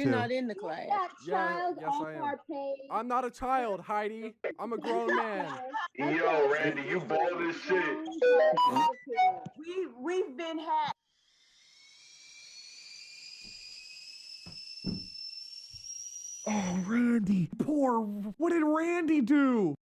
You're too. not in the class. That Yeah, child yes off I am. our page. I'm not a child, Heidi. I'm a grown man. Yo, Randy, you bald as shit. We've been hacked. Oh, Randy, poor. What did Randy do?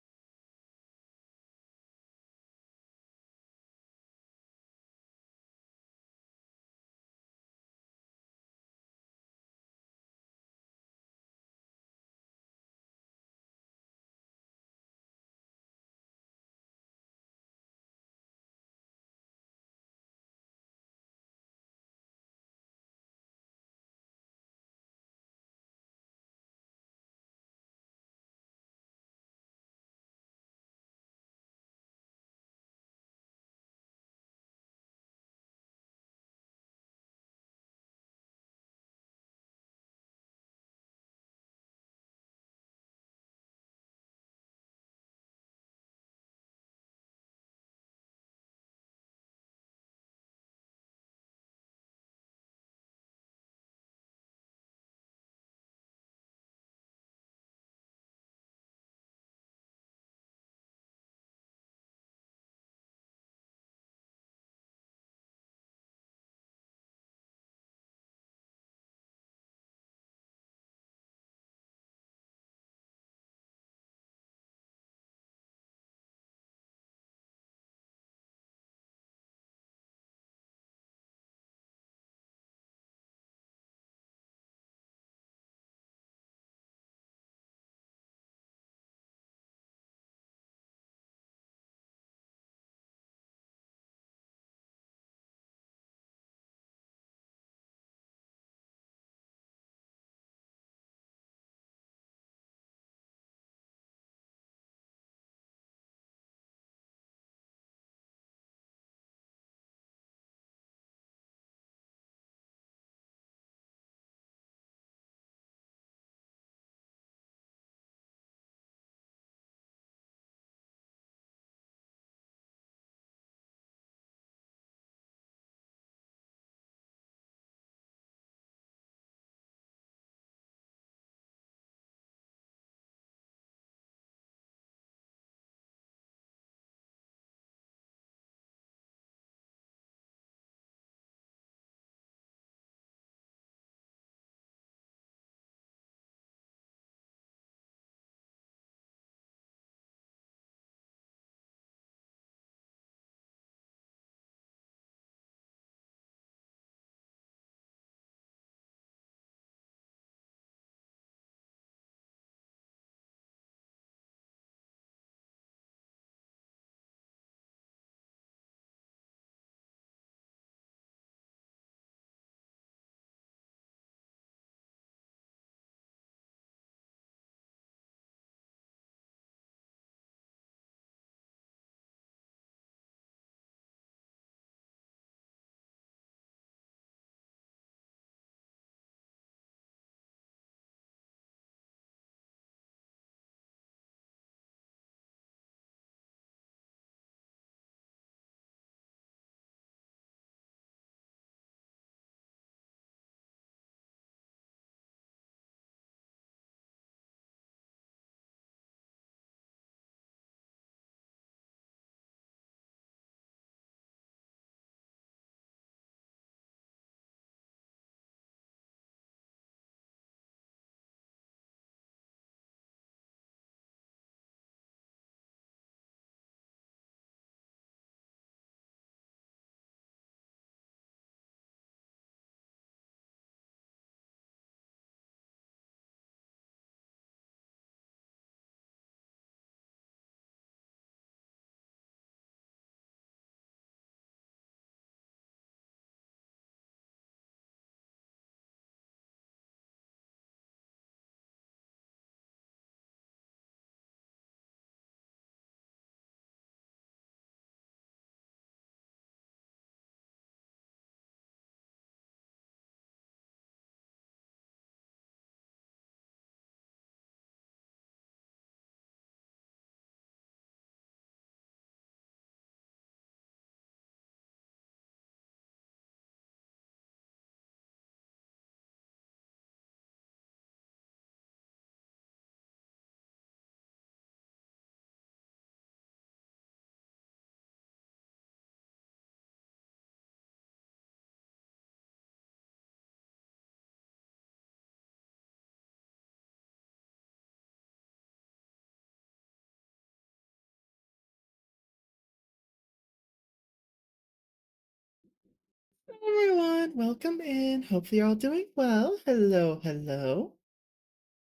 Everyone, welcome in. Hopefully you're all doing well. Hello, hello.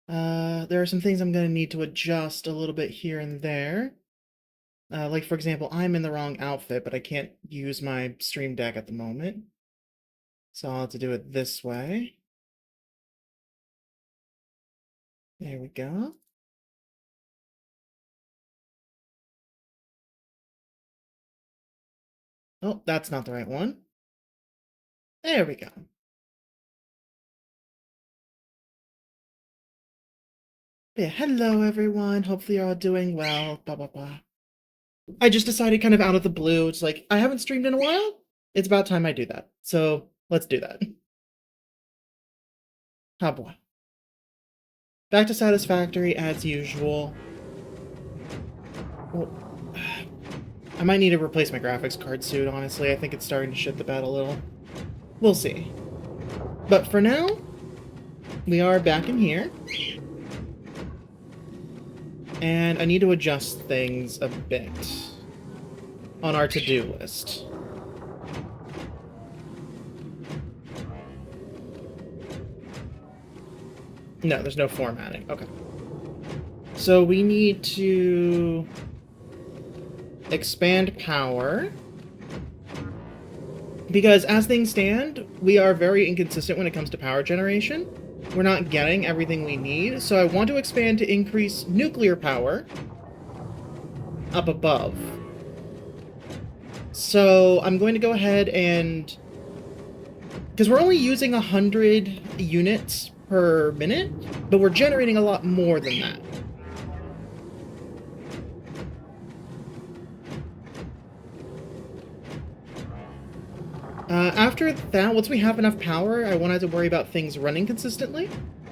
There are some things I'm going to need to adjust a little bit here and there. Like, for example, I'm in the wrong outfit, but I can't use my stream deck at the moment. So I'll have to do it this way. There we go. Oh, that's not the right one. There we go. Yeah, hello everyone. Hopefully you're all doing well. Blah, blah, blah. I just decided kind of out of the blue. It's like, I haven't streamed in a while. It's about time I do that. So let's do that. Oh boy. Back to Satisfactory as usual. Well, I might need to replace my graphics card soon, honestly. I think it's starting to shit the bed a little. We'll see. But for now, we are back in here. And I need to adjust things a bit on our to-do list. No, there's no formatting. Okay. So we need to expand power. Because as things stand, we are very inconsistent when it comes to power generation. We're not getting everything we need, so I want to expand to increase nuclear power up above. So I'm going to go ahead and... because we're only using 100 units per minute, but we're generating a lot more than that. After that, once we have enough power, I wanted to worry about things running consistently,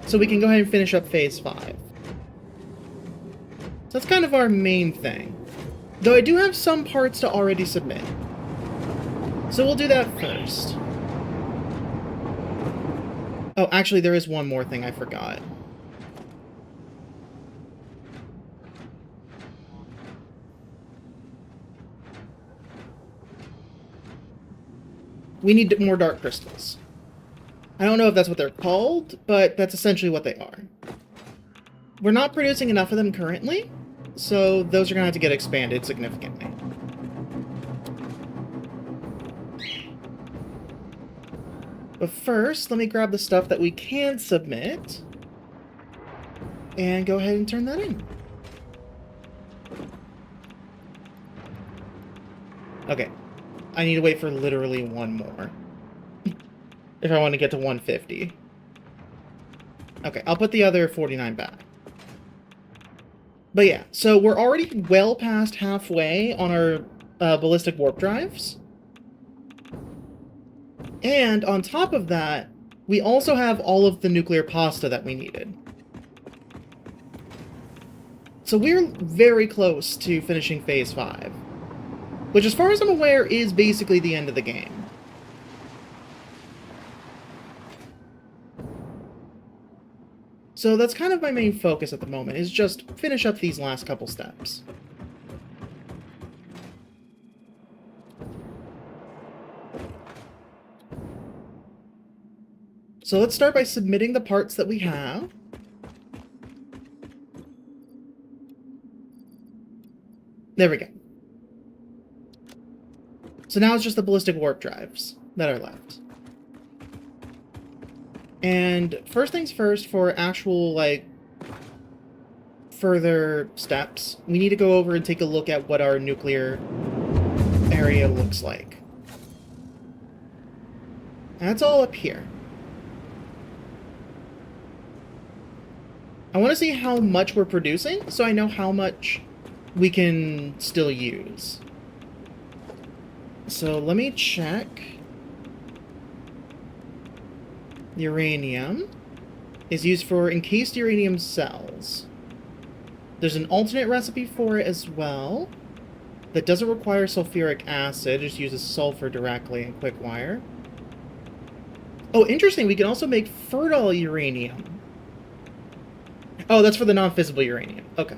so we can go ahead and finish up Phase 5. So that's kind of our main thing. Though I do have some parts to already submit. So we'll do that first. Oh, actually, there is one more thing I forgot. We need more dark crystals. I don't know if that's what they're called, but that's essentially what they are. We're not producing enough of them currently, so those are going to have to get expanded significantly. But first, let me grab the stuff that we can submit and go ahead and turn that in. Okay. I need to wait for literally one more. If I want to get to 150. Okay, I'll put the other 49 back. But yeah, so we're already well past halfway on our ballistic warp drives. And on top of that, we also have all of the nuclear pasta that we needed. So we're very close to finishing Phase 5. Which, as far as I'm aware, is basically the end of the game. So that's kind of my main focus at the moment, is just finish up these last couple steps. So let's start by submitting the parts that we have. There we go. So now it's just the ballistic warp drives that are left. And first things first, for actual, like, further steps, we need to go over and take a look at what our nuclear area looks like. And that's all up here. I want to see how much we're producing, so I know how much we can still use. So let me check. Uranium is used for encased uranium cells. There's an alternate recipe for it as well that doesn't require sulfuric acid, just uses sulfur directly in quick wire. Oh, interesting, we can also make fertile uranium. Oh, that's for the non-fissible uranium. Okay.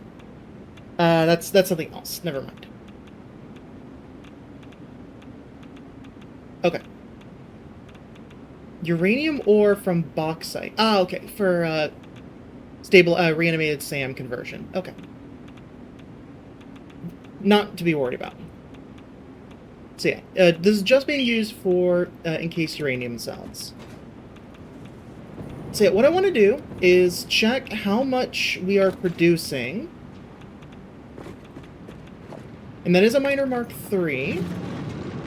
That's something else. Never mind. Okay. Uranium ore from bauxite. Ah, okay. For stable reanimated SAM conversion. Okay. Not to be worried about. So yeah, this is just being used for encased uranium cells. So yeah, what I want to do is check how much we are producing. And that is a miner Mark III.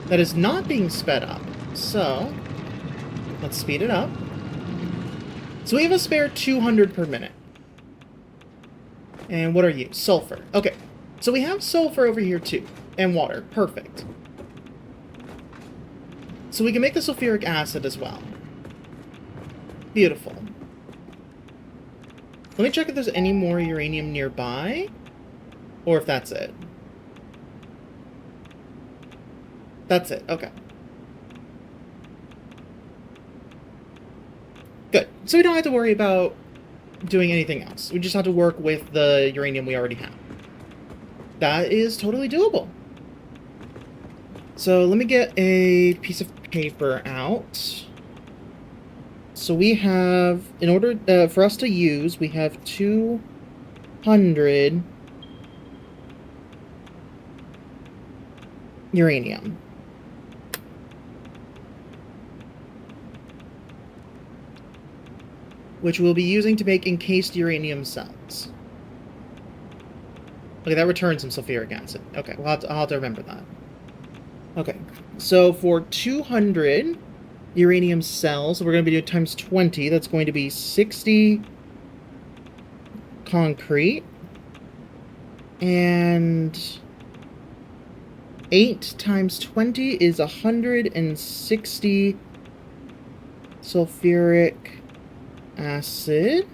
That is not being sped up. So, let's speed it up. So we have a spare 200 per minute. And what are you? Sulfur. Okay. So we have sulfur over here too. And water. Perfect. So we can make the sulfuric acid as well. Beautiful. Let me check if there's any more uranium nearby. Or if that's it. That's it. Okay. Good. So we don't have to worry about doing anything else. We just have to work with the uranium we already have. That is totally doable. So let me get a piece of paper out. So we have, in order for us to use, we have 200 uranium. Which we'll be using to make encased uranium cells. Okay, that returns some sulfuric acid. Okay, I'll have to remember that. Okay, so for 200 uranium cells, we're going to be doing times 20. That's going to be 60 concrete. And 8 times 20 is 160 sulfuric acid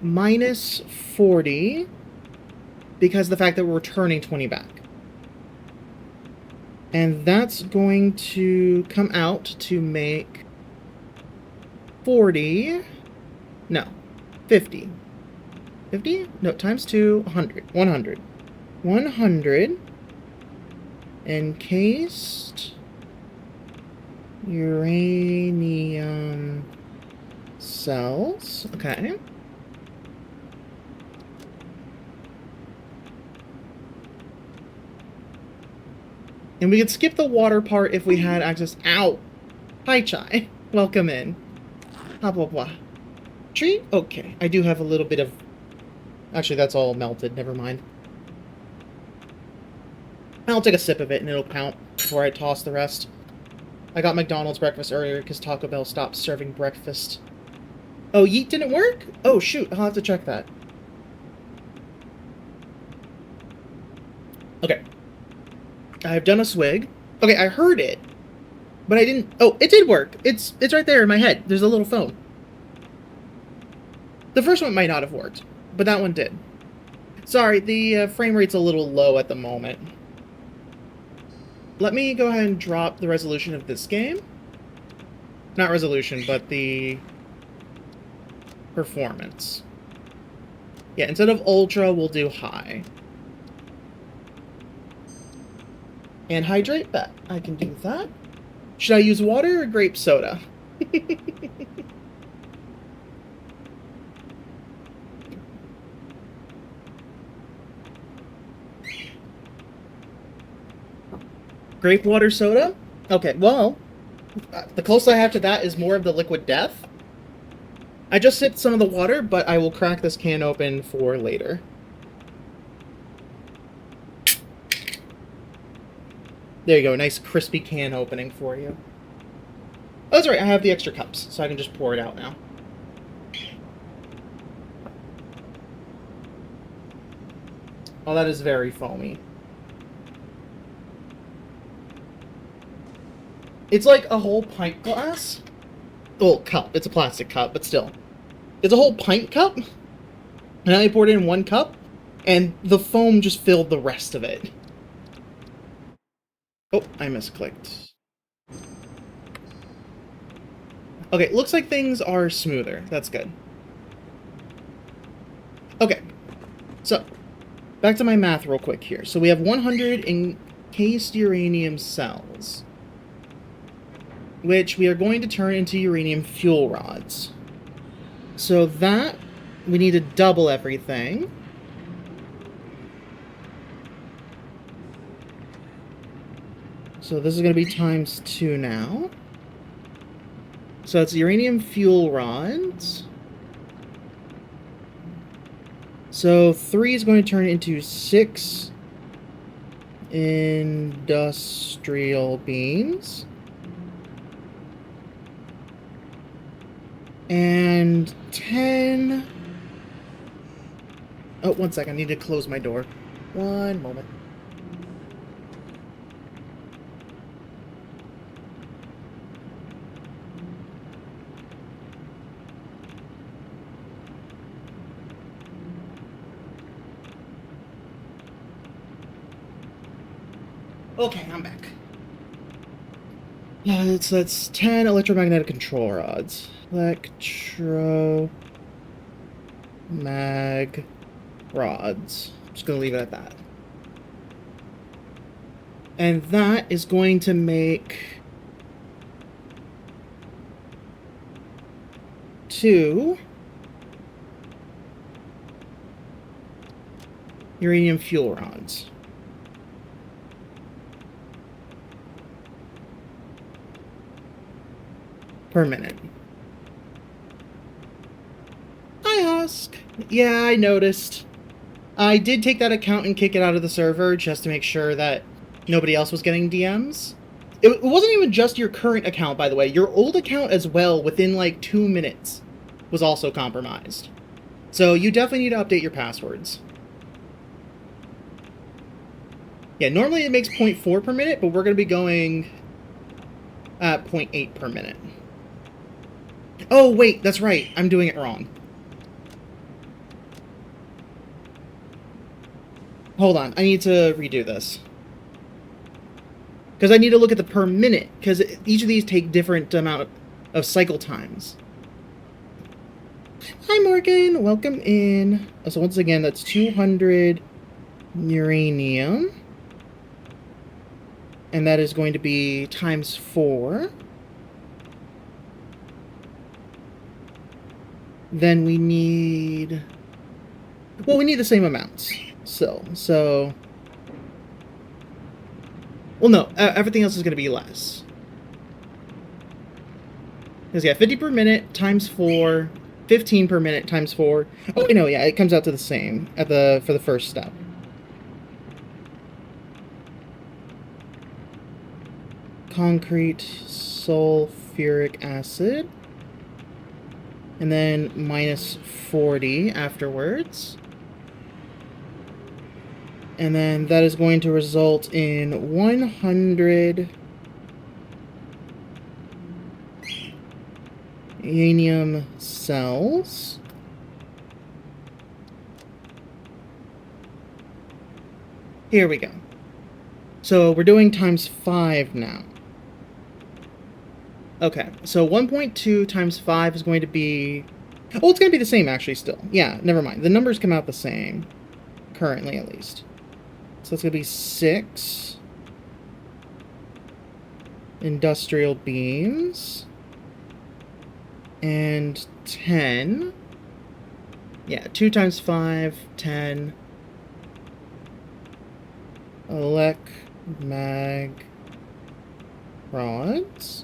minus 40 because of the fact that we're returning 20 back. And that's going to come out to make 40, no, 50. 50? No, times 2, 100. 100. 100 encased uranium cells. Okay. And we could skip the water part if we had access. Ow! Hi, Chai. Welcome in. Blah, blah, blah. Tree? Okay. I do have a little bit of... Actually, that's all melted. Never mind. I'll take a sip of it and it'll count before I toss the rest. I got McDonald's breakfast earlier because Taco Bell stopped serving breakfast. Oh, yeet didn't work? Oh, shoot. I'll have to check that. Okay. I've done a swig. Okay, I heard it. But I didn't... Oh, it did work. It's right there in my head. There's a little phone. The first one might not have worked, but that one did. Sorry, the frame rate's a little low at the moment. Let me go ahead and drop the resolution of this game. Not resolution, but the performance. Yeah, instead of ultra, we'll do high. And hydrate? Bet I can do that. Should I use water or grape soda? Grape water soda? Okay, well, the closest I have to that is more of the liquid death. I just sipped some of the water, but I will crack this can open for later. There you go, a nice crispy can opening for you. Oh, that's right, I have the extra cups, so I can just pour it out now. Oh, that is very foamy. It's like a whole pint glass. Well, cup. It's a plastic cup, but still. It's a whole pint cup. And I poured it in one cup, and the foam just filled the rest of it. Oh, I misclicked. Okay, looks like things are smoother. That's good. Okay. So, back to my math real quick here. So we have 100 encased uranium cells. which we are going to turn into uranium fuel rods. So that, we need to double everything. So this is going to be times 2 now. So it's uranium fuel rods. So 3 is going to turn into 6 industrial beams. And 10... Oh, one second. I need to close my door. One moment. Okay, I'm back. Yeah, that's 10 electromagnetic control rods. Mag rods. I'm just gonna leave it at that. And that is going to make 2 uranium fuel rods. Per minute. Hi, Husk. Yeah, I noticed. I did take that account and kick it out of the server just to make sure that nobody else was getting DMs. It wasn't even just your current account, by the way. Your old account as well, within like 2 minutes, was also compromised. So you definitely need to update your passwords. Yeah, normally it makes 0.4 per minute, but we're going to be going at 0.8 per minute. Oh, wait, that's right. I'm doing it wrong. Hold on, I need to redo this. Because I need to look at the per minute, because each of these take different amount of cycle times. Hi, Morgan. Welcome in. So once again, that's 200 uranium. And that is going to be times 4. Then we need... Well, we need the same amounts. So... Well, no. Everything else is going to be less. Because, yeah, 50 per minute times 4... 15 per minute times 4... Oh, no, yeah, it comes out to the same for the first step. Concrete sulfuric acid. And then minus 40 afterwards. And then that is going to result in 100 uranium cells. Here we go. So we're doing times 5 now. Okay, so 1.2 times 5 is going to be... Oh, it's going to be the same, actually, still. Yeah, never mind. The numbers come out the same. Currently, at least. So it's going to be 6 industrial beams. And 10. Yeah, 2 times 5, 10. Mag rods.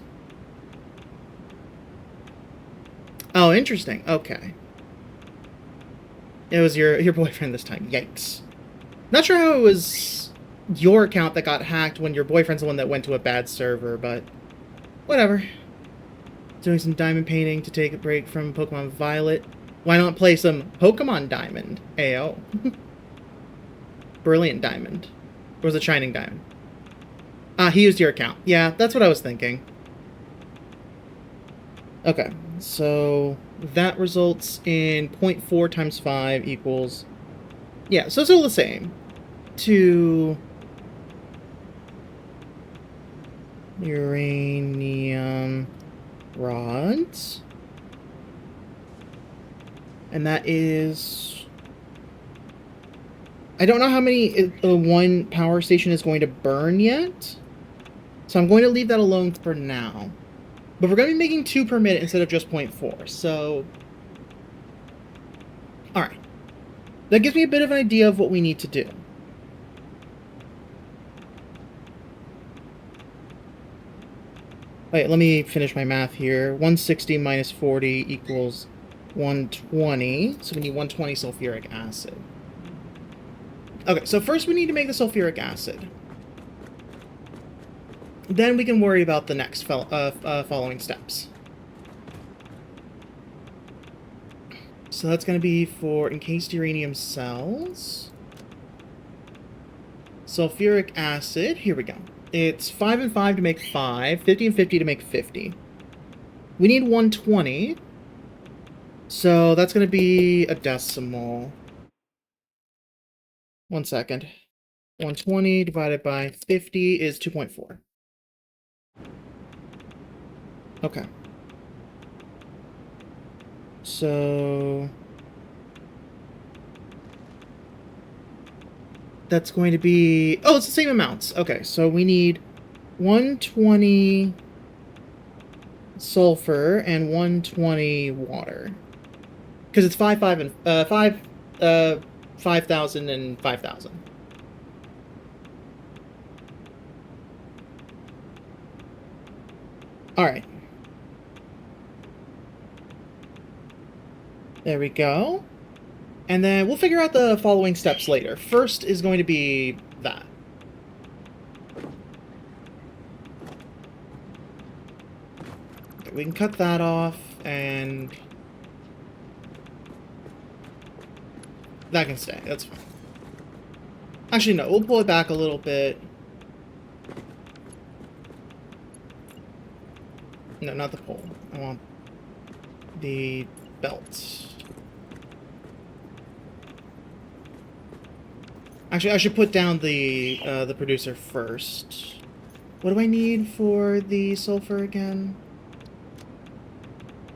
Oh, interesting. Okay. It was your boyfriend this time. Yikes. Not sure how it was your account that got hacked when your boyfriend's the one that went to a bad server, but whatever. Doing some diamond painting to take a break from Pokemon Violet. Why not play some Pokemon Diamond? Ayo. Brilliant Diamond. Or was it Shining Diamond? Ah, he used your account. Yeah, that's what I was thinking. Okay, so that results in 0.4 times 5 equals... Yeah, so it's all the same. 2 uranium rods. And that is... I don't know how many one power station is going to burn yet. So I'm going to leave that alone for now. But we're going to be making 2 per minute instead of just 0.4, so... Alright. That gives me a bit of an idea of what we need to do. Wait, let me finish my math here. 160 minus 40 equals 120. So we need 120 sulfuric acid. Okay, so first we need to make the sulfuric acid. Then we can worry about the next following steps. So that's going to be for encased uranium cells. Sulfuric acid. Here we go. It's 5 and 5 to make 5, 50 and 50 to make 50. We need 120. So that's going to be a decimal. 1 second. 120 divided by 50 is 2.4. Okay. So... that's going to be... oh, it's the same amounts. Okay, so we need 120 sulfur and 120 water. Because it's 5,000 and 5,000. Alright. There we go. And then we'll figure out the following steps later. First is going to be that. Okay, we can cut that off, and that can stay. That's fine. Actually, no. We'll pull it back a little bit. No, not the pole. I want the belt. Actually, I should put down the producer first. What do I need for the sulfur again?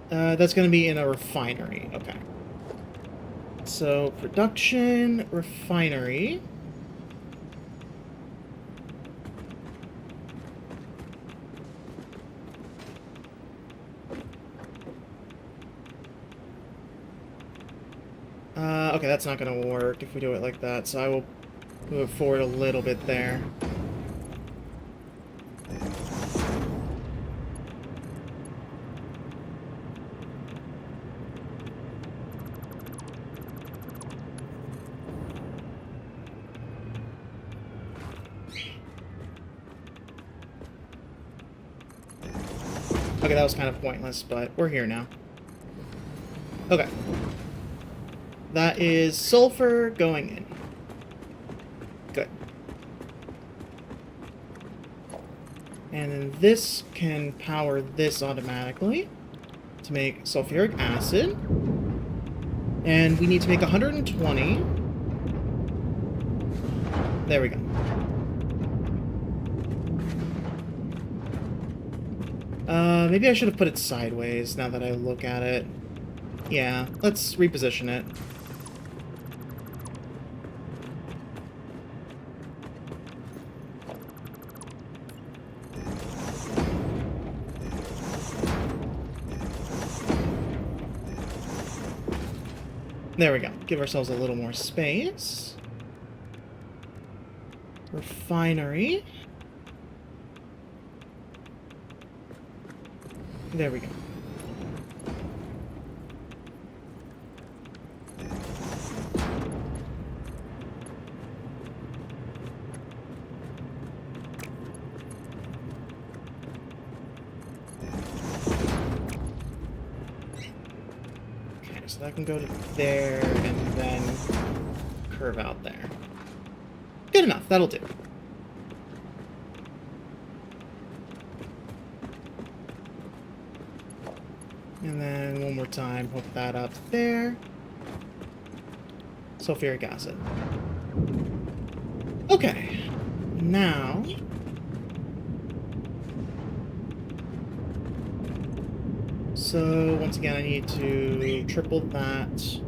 That's going to be in a refinery. Okay. So, production, refinery. Okay, that's not going to work if we do it like that, so I will move it forward a little bit there. Okay, that was kind of pointless, but we're here now. Okay. That is sulfur going in. Good. And then this can power this automatically to make sulfuric acid. And we need to make 120. There we go. Maybe I should have put it sideways now that I look at it. Yeah, let's reposition it. There we go. Give ourselves a little more space. Refinery. There we go. So that can go to there and then curve out there. Good enough, that'll do. And then one more time, hook that up there. Sulfuric acid. Okay, now... so, once again, I need to triple that,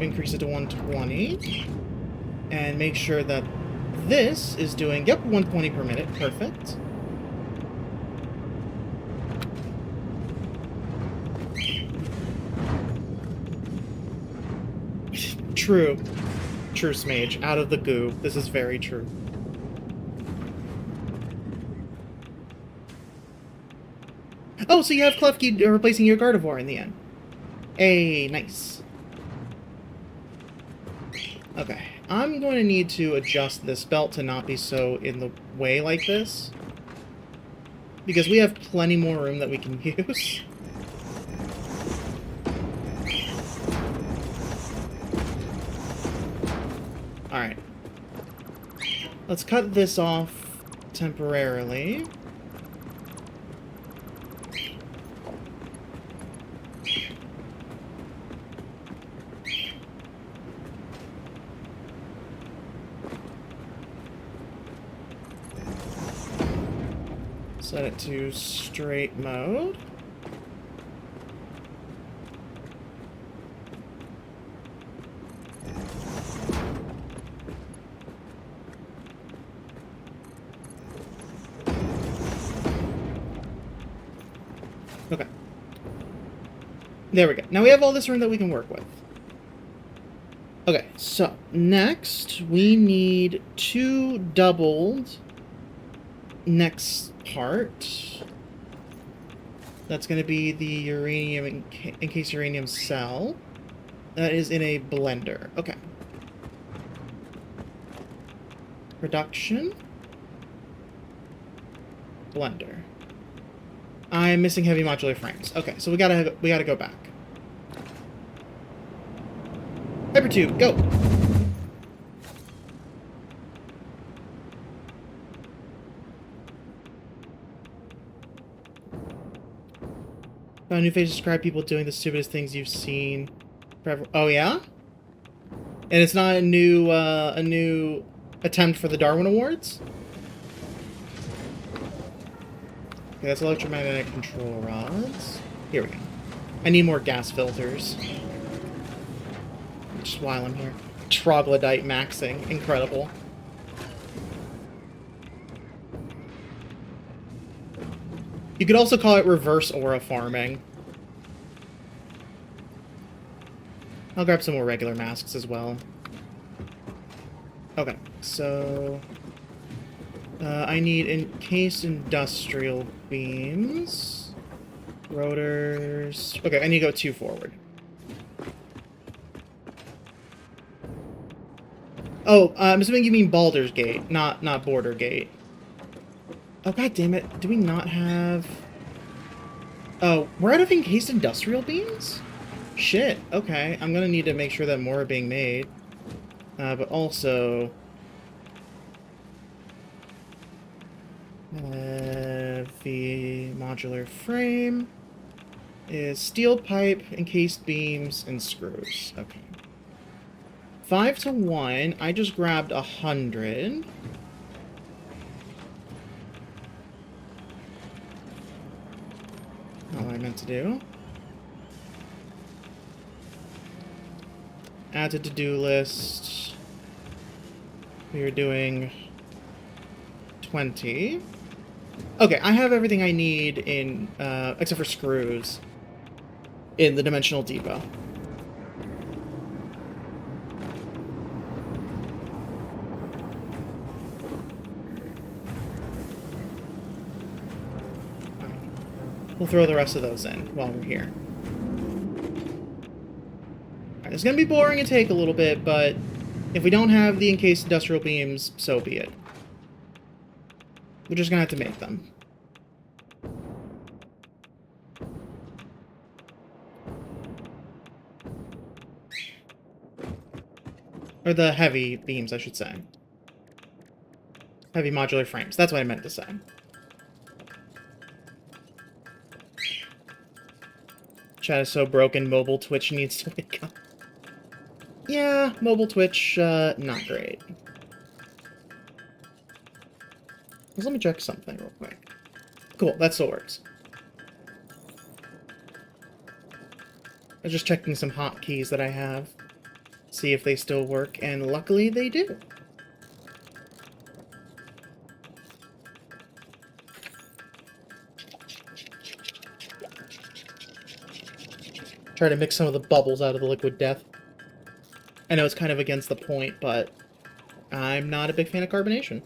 increase it to 120, and make sure that this is doing, yep, 120 per minute, perfect. True. True, Smage. Out of the goo. This is very true. Oh, so you have Klefki replacing your Gardevoir in the end. Hey, nice. Okay. I'm going to need to adjust this belt to not be so in the way like this. Because we have plenty more room that we can use. Alright. Let's cut this off temporarily. Set it to straight mode. Okay. There we go. Now we have all this room that we can work with. Okay, so next we need 2 doubled next part. That's going to be the uranium encased uranium cell. That is in a blender. Okay. Production. Blender. I'm missing heavy modular frames. Okay, so we gotta go back. Hypertube, go! Found a new face to describe people doing the stupidest things you've seen forever. Oh yeah? And it's not a new attempt for the Darwin Awards? Okay, that's electromagnetic control rods. Here we go. I need more gas filters. Just while I'm here. Troglodyte maxing. Incredible. You could also call it reverse aura farming. I'll grab some more regular masks as well. Okay, so... I need encased industrial beams. Rotors... Okay, I need to go 2 forward. Oh, I'm assuming you mean Baldur's Gate, not Border Gate. Oh, god damn it. Do we not have... Oh, we're out of encased industrial beams? Shit, okay. I'm gonna need to make sure that more are being made. But also... the modular frame is steel pipe, encased beams, and screws. Okay. 5 to 1. I just grabbed 100. Not what I meant to do. Add to to-do list. We are doing 20. Okay, I have everything I need in, except for screws, in the Dimensional Depot. We'll throw the rest of those in while we're here. Alright, it's gonna be boring and take a little bit, but if we don't have the encased industrial beams, so be it. We're just gonna have to make them. Or the heavy beams, I should say. Heavy modular frames. That's what I meant to say. Chat is so broken, mobile Twitch needs to wake up. Yeah, mobile Twitch, not great. Let me check something real quick. Cool, that still works. I was just checking some hotkeys that I have. See if they still work, and luckily they do. Try to mix some of the bubbles out of the liquid death. I know it's kind of against the point, but I'm not a big fan of carbonation.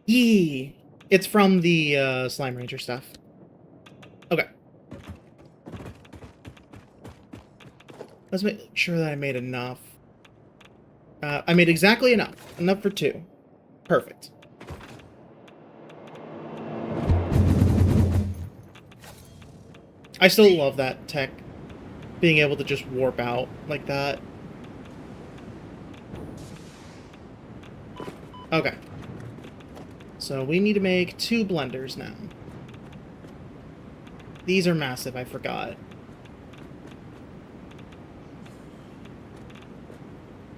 Yee! It's from the Slime Ranger stuff. Okay. Let's make sure that I made enough. I made exactly enough. Enough for 2. Perfect. I still love that tech. Being able to just warp out like that. Okay. So we need to make 2 blenders now. These are massive, I forgot.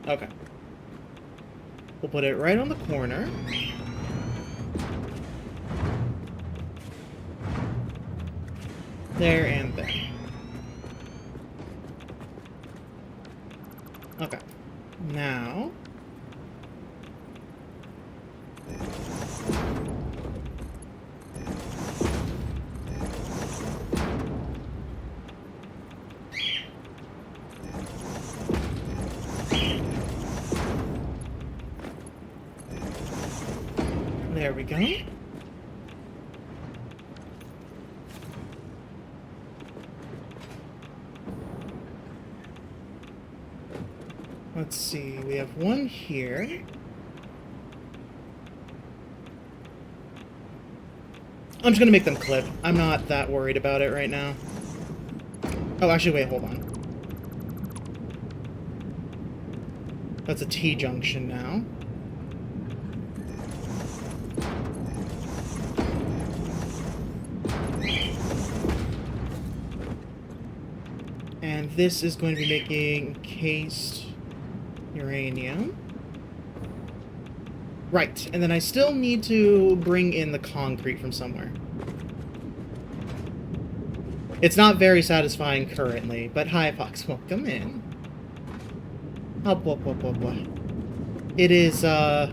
Okay. We'll put it right on the corner. There and there. Okay. Now... there we go. Let's see, we have one here. I'm just gonna make them clip. I'm not that worried about it right now. Oh, actually, wait, hold on. That's a T-junction now. And this is going to be making encased uranium. Right, and then I still need to bring in the concrete from somewhere. It's not very satisfying currently, but hi, Fox, welcome in. Oh, blah, blah, blah, blah. It is, right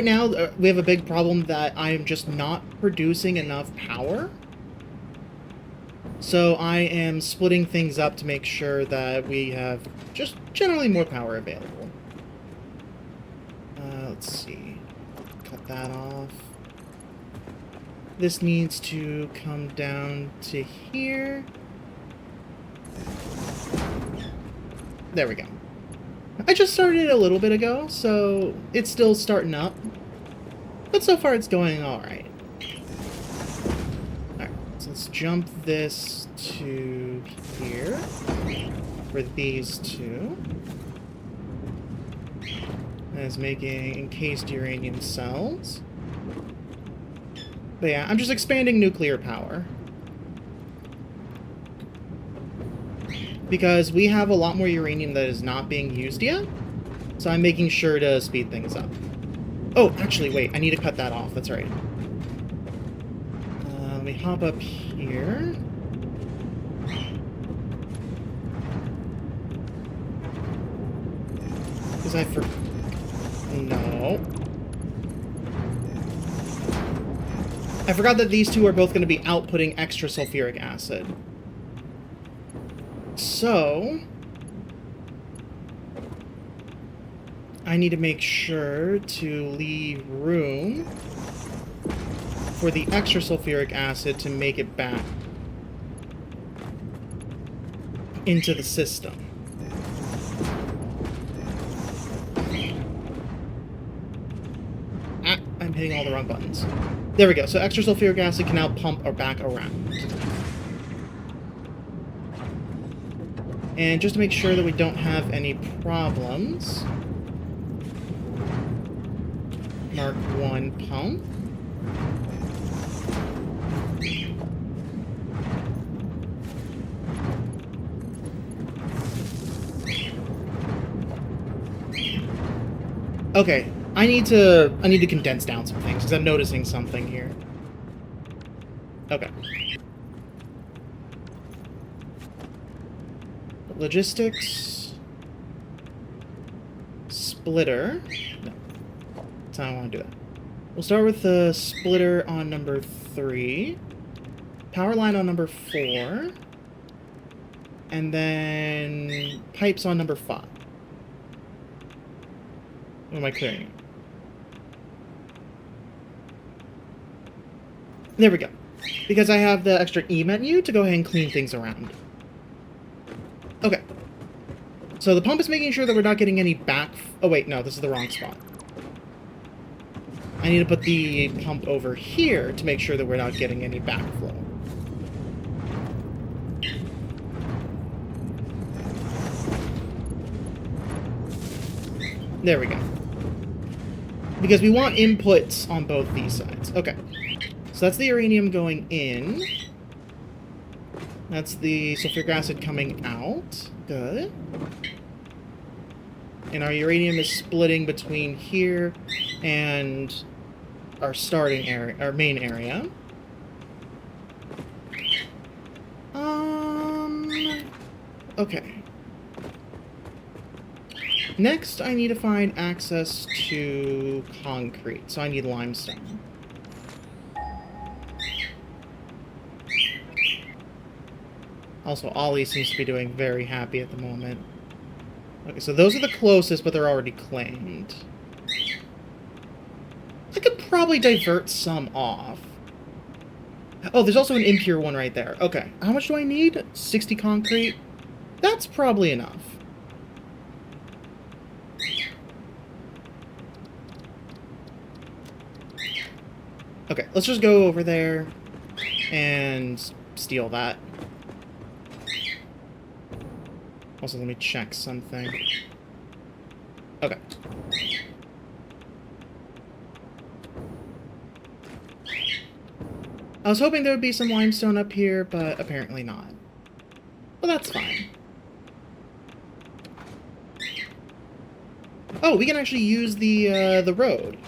now, we have a big problem that I'm just not producing enough power. So I am splitting things up to make sure that we have just generally more power available. Let's see. Cut that off. This needs to come down to here. There we go. I just started it a little bit ago, so it's still starting up. But so far it's going alright. Alright, so let's jump this to here for these 2. As making encased uranium cells. But yeah, I'm just expanding nuclear power. Because we have a lot more uranium that is not being used yet. So I'm making sure to speed things up. Oh, actually, wait, I need to cut that off, that's right. Let me hop up here. Because I forgot. No. I forgot that these 2 are both going to be outputting extra sulfuric acid. So... I need to make sure to leave room for the extra sulfuric acid to make it back into the system. I'm hitting all the wrong buttons. There we go. So extra sulfuric acid can now pump or back around. And just to make sure that we don't have any problems, mark 1 pump. Okay. I need to condense down some things, because I'm noticing something here. Okay. Logistics. Splitter. No. That's how I want to do that. We'll start with the splitter on number 3. Power line on number 4. And then pipes on number 5. What am I clearing it? There we go. Because I have the extra E menu to go ahead and clean things around. Okay. So the pump is making sure that we're not getting any back... Oh, wait, no, this is the wrong spot. I need to put the pump over here to make sure that we're not getting any backflow. There we go. Because we want inputs on both these sides. Okay. So that's the uranium going in. That's the sulfuric acid coming out. Good. And our uranium is splitting between here and our starting area, our main area. Okay. Next, I need to find access to concrete, so I need limestone. Also, Ollie seems to be doing very happy at the moment. Okay, so those are the closest, but they're already claimed. I could probably divert some off. Oh, there's also an impure one right there. Okay, how much do I need? 60 concrete? That's probably enough. Okay, let's just go over there and steal that. Also, let me check something. Okay. I was hoping there would be some limestone up here, but apparently not. Well, that's fine. Oh, we can actually use the road.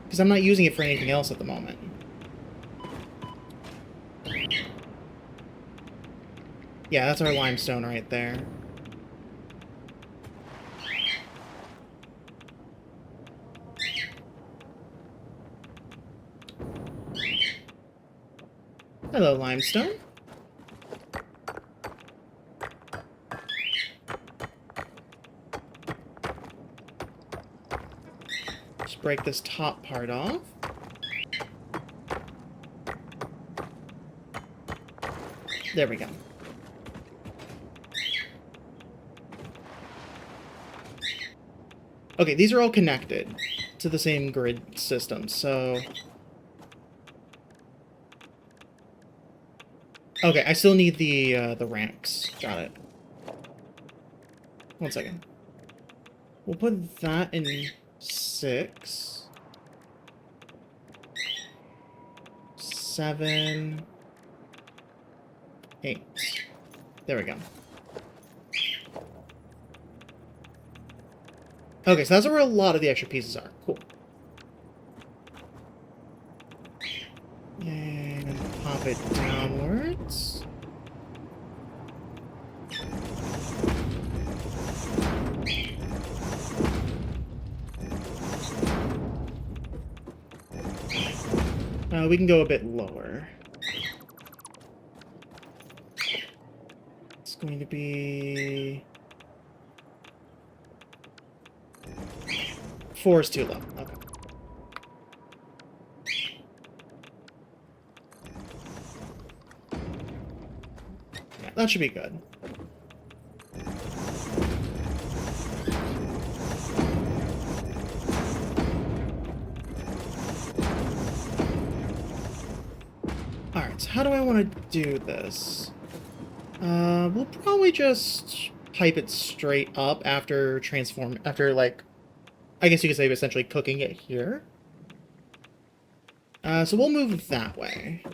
Because I'm not using it for anything else at the moment. Yeah, that's our limestone right there. Hello, limestone. Just break this top part off. There we go. Okay, these are all connected to the same grid system, so... Okay, I still need the ranks. Got it. 1 second. We'll put that in 6. 7. 8. There we go. Okay, so that's where a lot of the extra pieces are. Cool. And pop it downwards. We can go a bit lower. It's going to be... 4 is too low. Okay. Yeah, that should be good. Alright, so how do I want to do this? We'll probably just pipe it straight up after like, I guess you could say essentially cooking it here. So we'll move that way.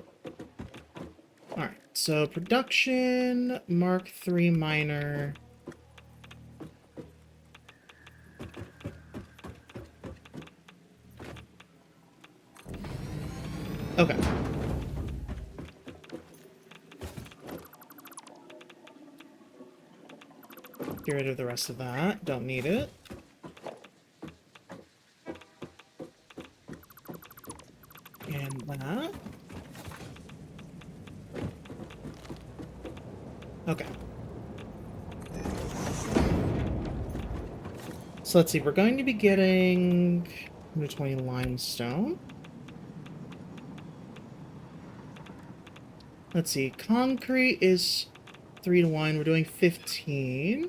Alright, so production, Mark III miner. Okay. Get rid of the rest of that. Don't need it. And that. Okay. So let's see, we're going to be getting 120 limestone. Let's see, concrete is 3 to 1. We're doing 15.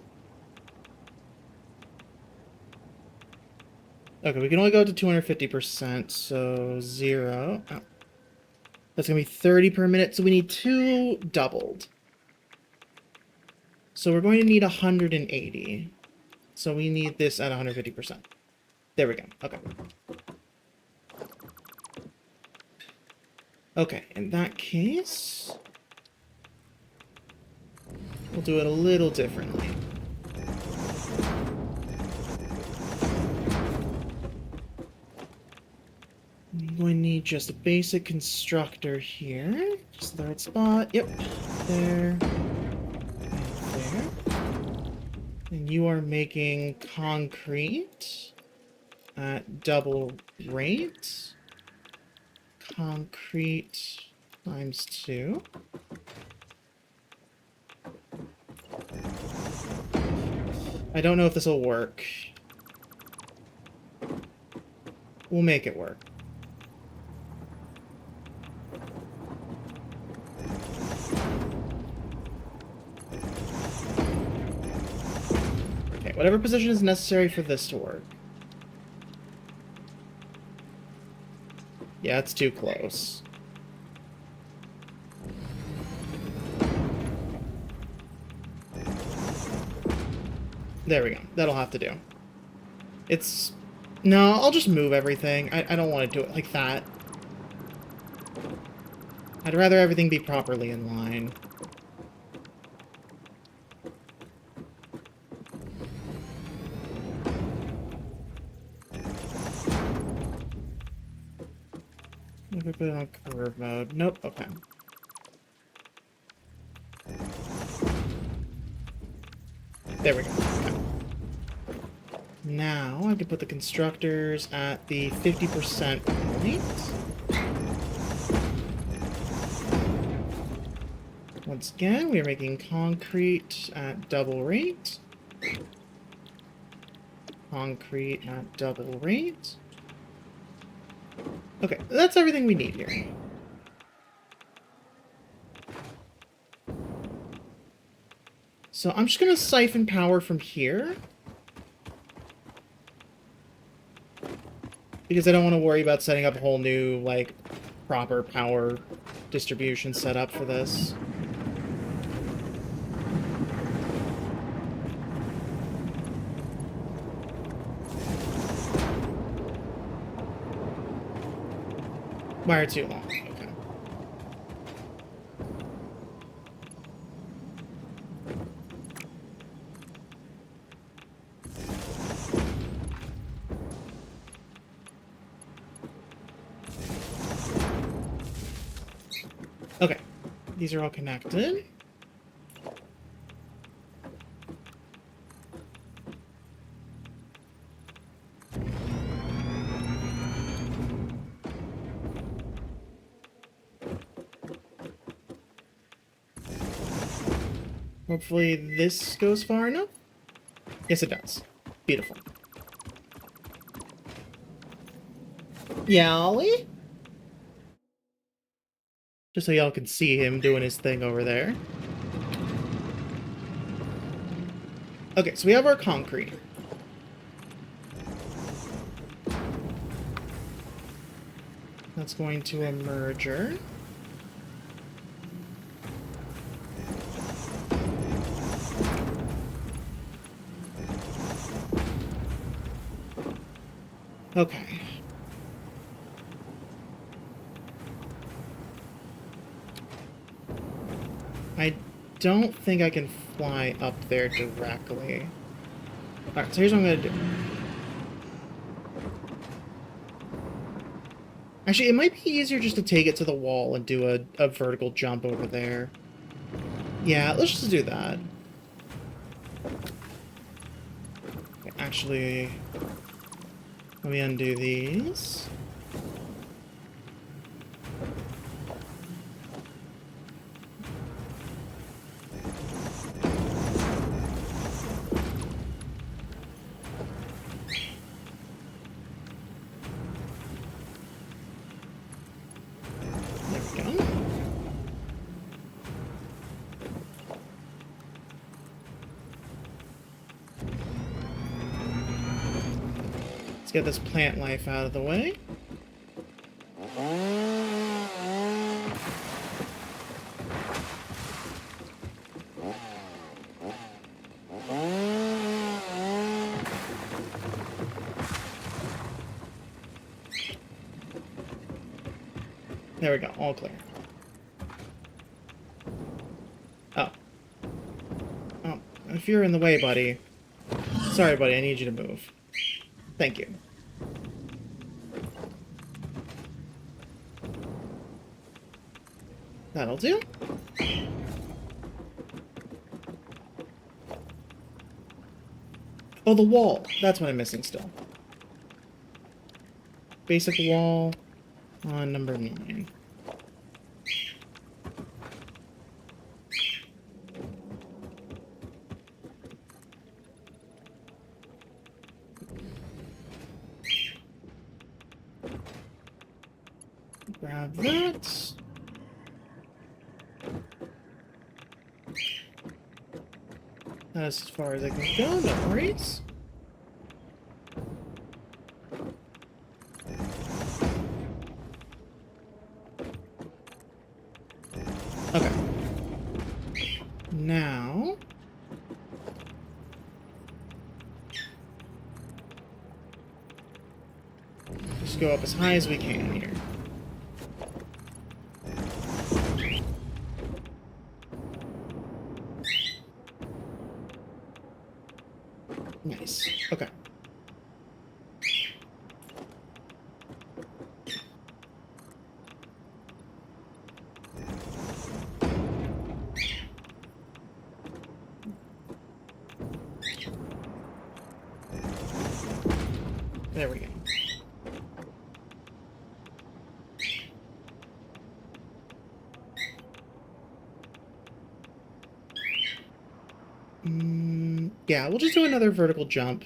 Okay, we can only go up to 250%, so 0. Oh. That's going to be 30 per minute, so we need 2 doubled. So we're going to need 180. So we need this at 150%. There we go. Okay. Okay, in that case, we'll do it a little differently. I'm going to need just a basic constructor here. Just the right spot. Yep. There. And there. And you are making concrete at double rate. Concrete times 2. I don't know if this will work. We'll make it work. Okay, whatever position is necessary for this to work. Yeah, it's too close. There we go. That'll have to do. It's... No, I'll just move everything. I don't want to do it like that. I'd rather everything be properly in line. If I put it on curve mode. Nope, okay. There we go. Okay. Now I can put the constructors at the 50% point. Once again, we are making concrete at double rate. Concrete at double rate. Okay, that's everything we need here. So I'm just gonna siphon power from here. Because I don't want to worry about setting up a whole new, like, proper power distribution setup for this. Wire too long. Okay. Okay. These are all connected. Hopefully this goes far enough. Yes, it does. Beautiful. Yeah, Ollie? Just so y'all can see him doing his thing over there. Okay, so we have our concrete. That's going to a merger. Okay. I don't think I can fly up there directly. Alright, so here's what I'm gonna do. Actually, it might be easier just to take it to the wall and do a vertical jump over there. Yeah, let's just do that. Okay, actually, let me undo these. get this plant life out of the way. There we go, all clear. Oh. Oh, if you're in the way, buddy. Sorry, buddy, I need you to move. Thank you. That'll do. Oh, the wall. That's what I'm missing still. Basic wall on number 9. Grab that. That's as far as I can go, no worries. Okay. Now... just go up as high as we can here. Nice. Okay. There we go. Yeah, we'll just do another vertical jump.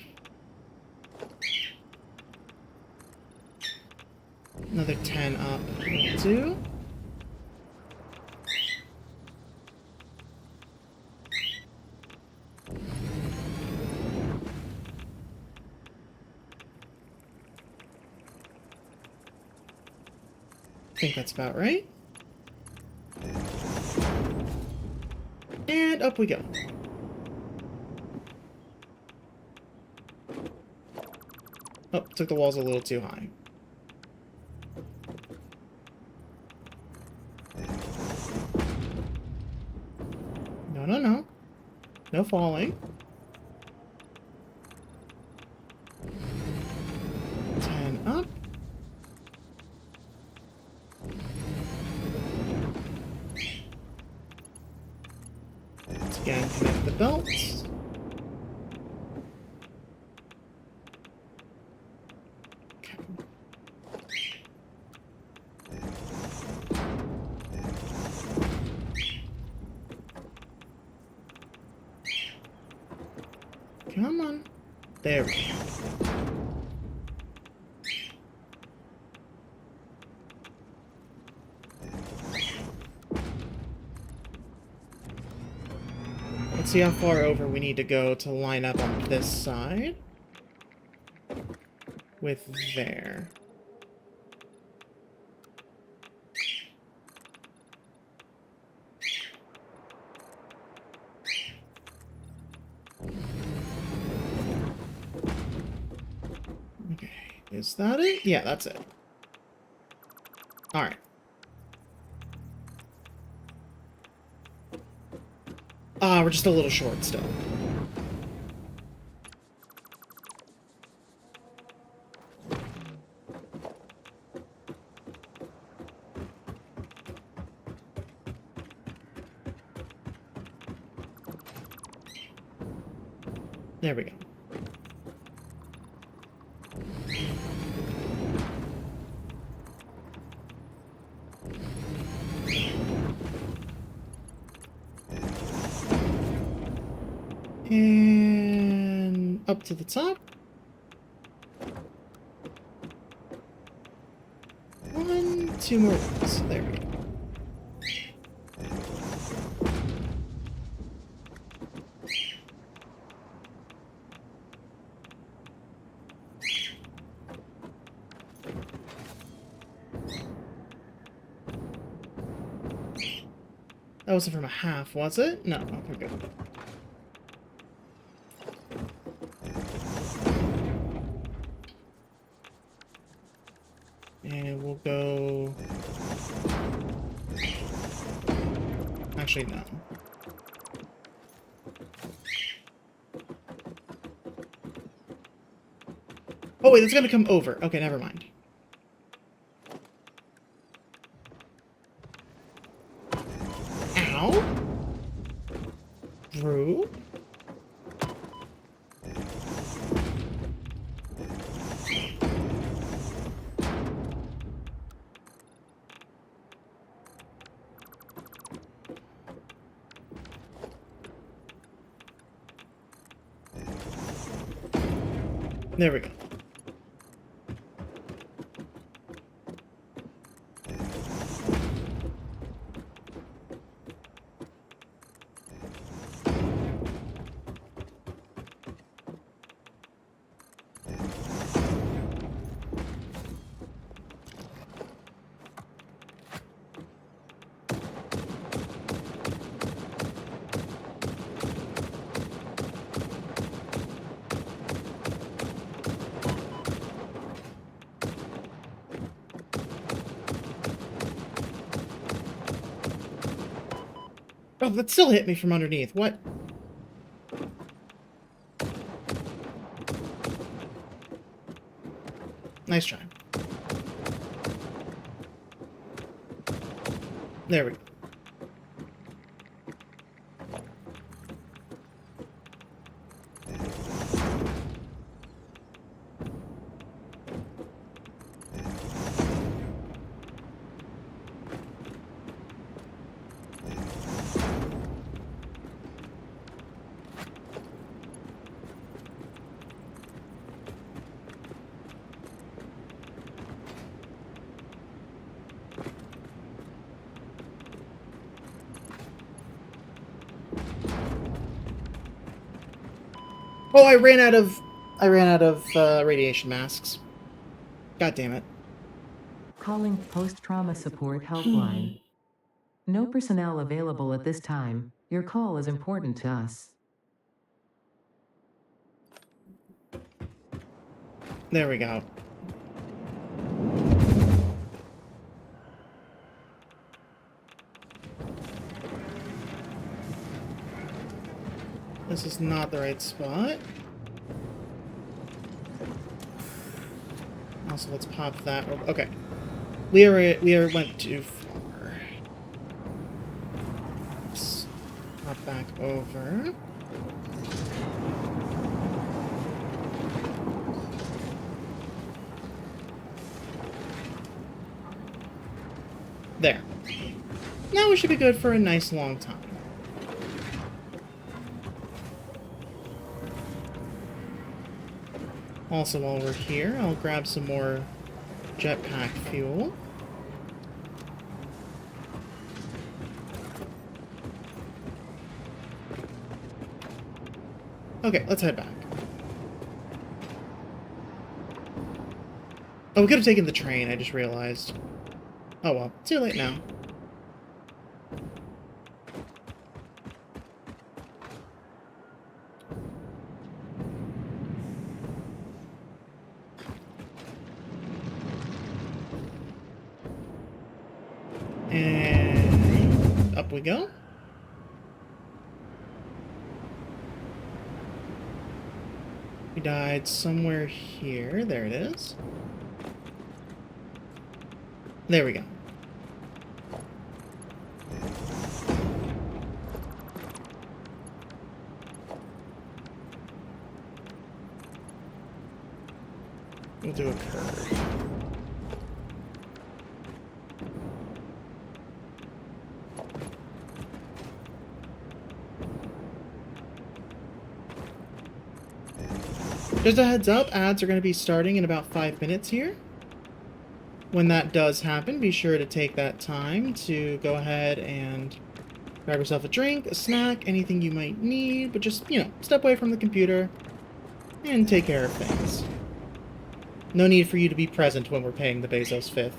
Another 10 up will do. I think that's about right. And up we go. Oh, took the walls a little too high. No, no, no. No falling. 10 up. Let's again connect the belts. Come on. There we go. Let's see how far over we need to go to line up on this side. With there. Okay, is that it? Yeah, that's it. Alright. Ah, we're just a little short still. There we go. And up to the top. 1, 2 more ones. There we go. That wasn't from a half, was it? No. Okay, good. And we'll go... Actually, no. Oh, wait, it's gonna come over. Okay, never mind. Ow? Rude? There we go. Oh, that still hit me from underneath. What? Nice try. There we go. Oh, I ran out of radiation masks. God damn it. Calling post-trauma support helpline. No personnel available at this time. Your call is important to us. There we go. This is not the right spot. Also, let's pop that. Okay. We went too far. Let's pop back over. There. Now we should be good for a nice long time. Also, while we're here, I'll grab some more jetpack fuel. Okay, let's head back. Oh, we could have taken the train, I just realized. Oh well, too late now. And up we go. We died somewhere here. There it is. There we go. We'll do a curve. Just a heads up, ads are going to be starting in about 5 minutes here. When that does happen, be sure to take that time to go ahead and grab yourself a drink, a snack, anything you might need, but just, you know, step away from the computer and take care of things. No need for you to be present when we're paying the Bezos 5th.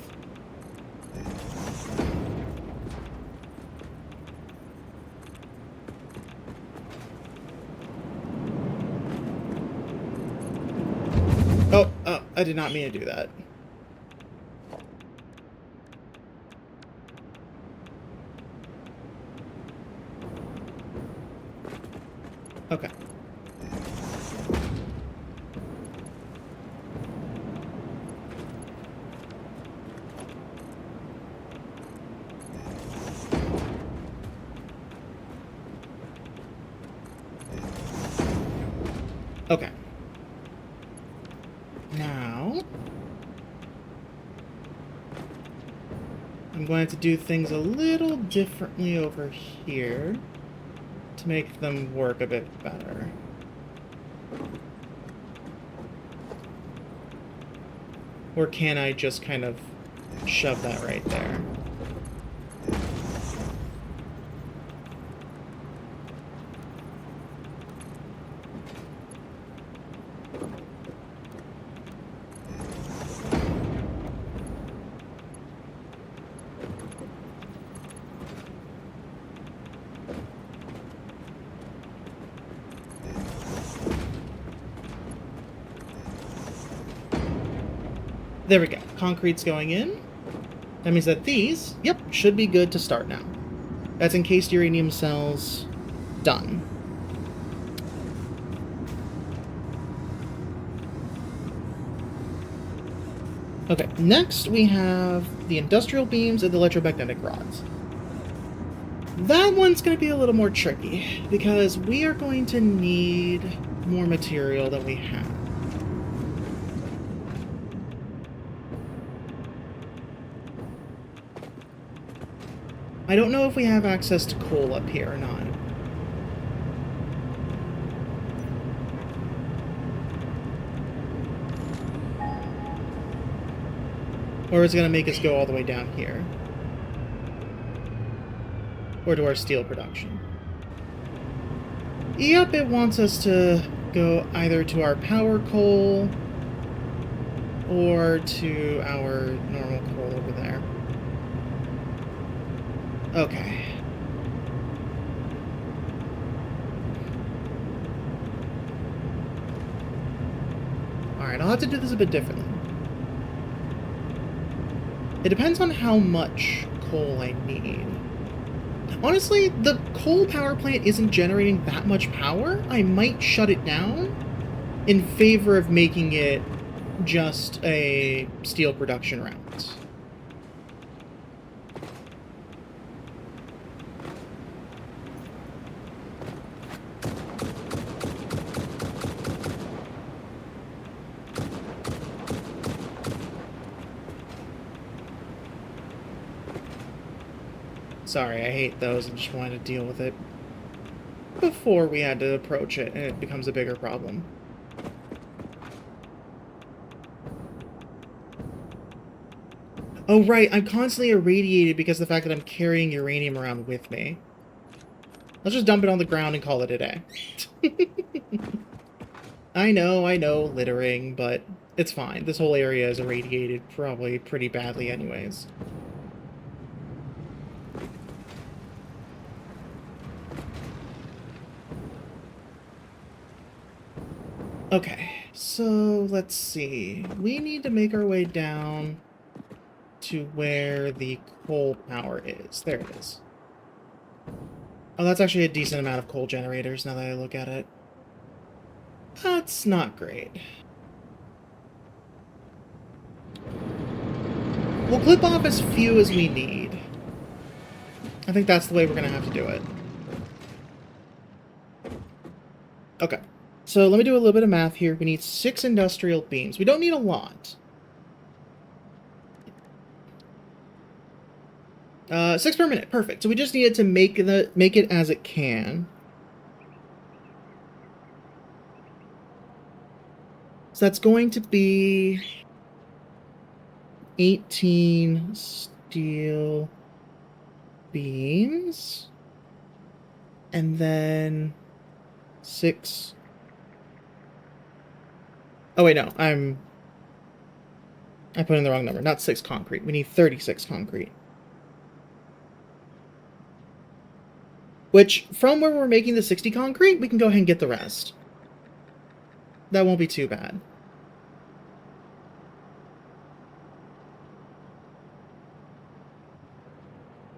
I did not mean to do that. Okay. Okay. Now, I'm going to do things a little differently over here to make them work a bit better. Or can I just kind of shove that right there? There we go. Concrete's going in. That means that these, yep, should be good to start now. That's encased uranium cells. Done. Okay, next we have the industrial beams and the electromagnetic rods. That one's going to be a little more tricky, because we are going to need more material than we have. I don't know if we have access to coal up here or not. Or is it going to make us go all the way down here? Or to our steel production? Yep, it wants us to go either to our power coal or to our normal coal over there. Okay. Alright, I'll have to do this a bit differently. It depends on how much coal I need. Honestly, the coal power plant isn't generating that much power. I might shut it down in favor of making it just a steel production route. Sorry, I hate those and just wanted to deal with it before we had to approach it and it becomes a bigger problem. Oh right, I'm constantly irradiated because of the fact that I'm carrying uranium around with me. Let's just dump it on the ground and call it a day. I know, littering, but it's fine. This whole area is irradiated probably pretty badly anyways. Okay, so let's see. We need to make our way down to where the coal power is. There it is. Oh, that's actually a decent amount of coal generators now that I look at it. That's not great. We'll clip off as few as we need. I think that's the way we're going to have to do it. Okay. So let me do a little bit of math here. We need 6 industrial beams. We don't need a lot. 6 per minute. Perfect. So we just needed to make it as it can. So that's going to be 18 steel beams. And then 6... Oh wait, no. I put in the wrong number. Not 6 concrete. We need 36 concrete. Which, from where we're making the 60 concrete, we can go ahead and get the rest. That won't be too bad.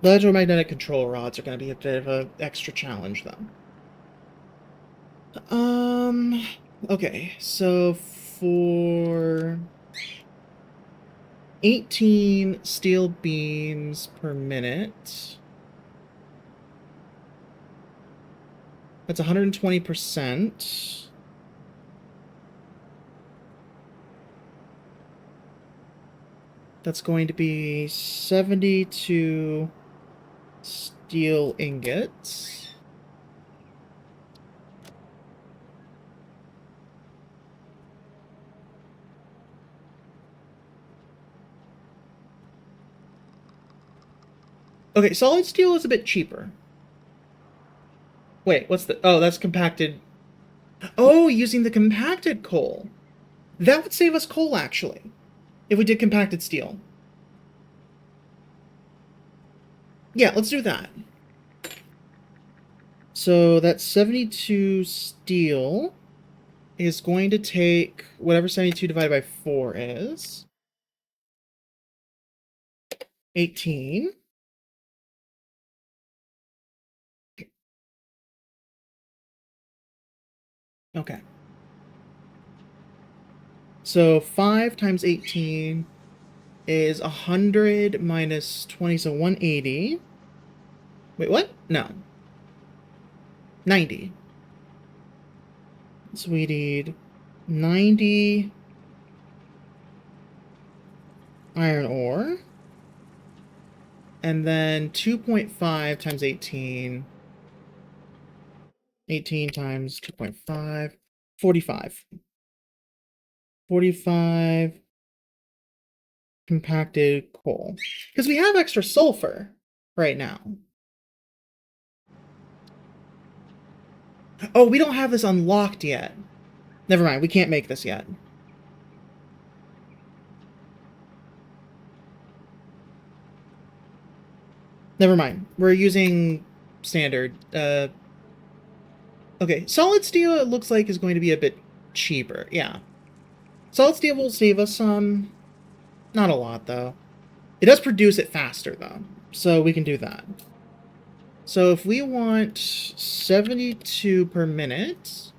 The electromagnetic control rods are going to be a bit of an extra challenge, though. Okay, so for 18 steel beams per minute, that's 120%. That's going to be 72 steel ingots. Okay, solid steel is a bit cheaper. Wait, what's the... Oh, that's compacted... Oh, using the compacted coal. That would save us coal, actually, if we did compacted steel. Yeah, let's do that. So that's 72 steel is going to take whatever 72 divided by 4 is. 18. Okay. So 5 times 18 is 100 minus 20, so 180. Wait, what? No. 90. So we need 90 iron ore. And then 2.5 times 18. 18 times 2.5. 45. 45 compacted coal. Because we have extra sulfur right now. Oh, we don't have this unlocked yet. Never mind, we can't make this yet. Never mind. We're using standard. Okay, solid steel, it looks like, is going to be a bit cheaper. Yeah. Solid steel will save us some. Not a lot, though. It does produce it faster, though. So we can do that. So if we want 72 per minute,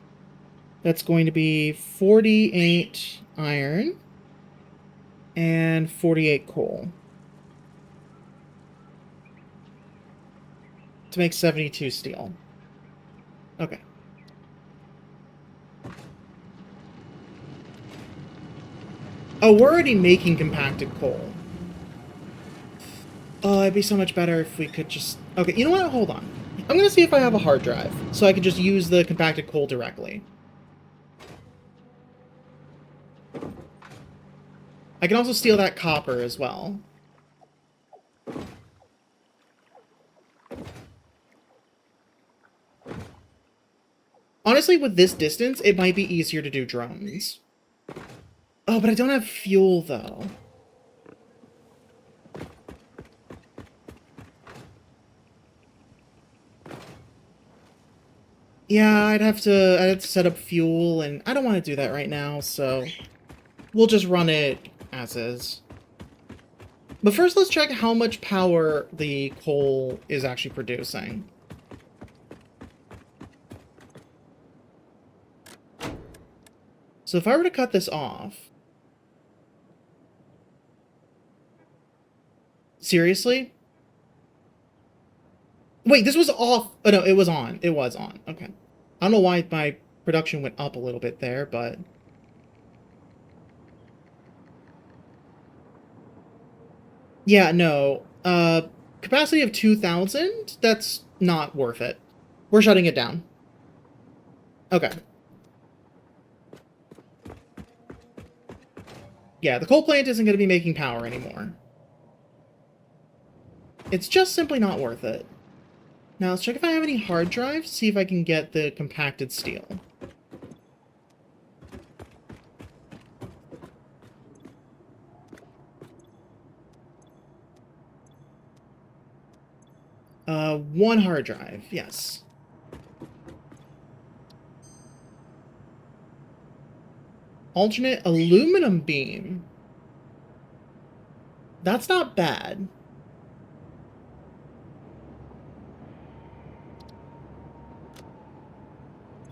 that's going to be 48 iron and 48 coal. To make 72 steel. Okay. Oh, we're already making compacted coal. Oh, it'd be so much better if we could just... Okay, you know what? Hold on. I'm gonna see if I have a hard drive, so I can just use the compacted coal directly. I can also steal that copper as well. Honestly, with this distance, it might be easier to do drones. Oh, but I don't have fuel, though. Yeah, I'd have to set up fuel, and I don't want to do that right now, so we'll just run it as is. But first, let's check how much power the coal is actually producing. So if I were to cut this off... Seriously? Wait, this was off. Oh, no, it was on. It was on. Okay. I don't know why my production went up a little bit there, but... Yeah, no. Capacity of 2,000? That's not worth it. We're shutting it down. Okay. Yeah, the coal plant isn't going to be making power anymore. It's just simply not worth it. Now, let's check if I have any hard drives, see if I can get the compacted steel. One hard drive, yes. Alternate aluminum beam. That's not bad.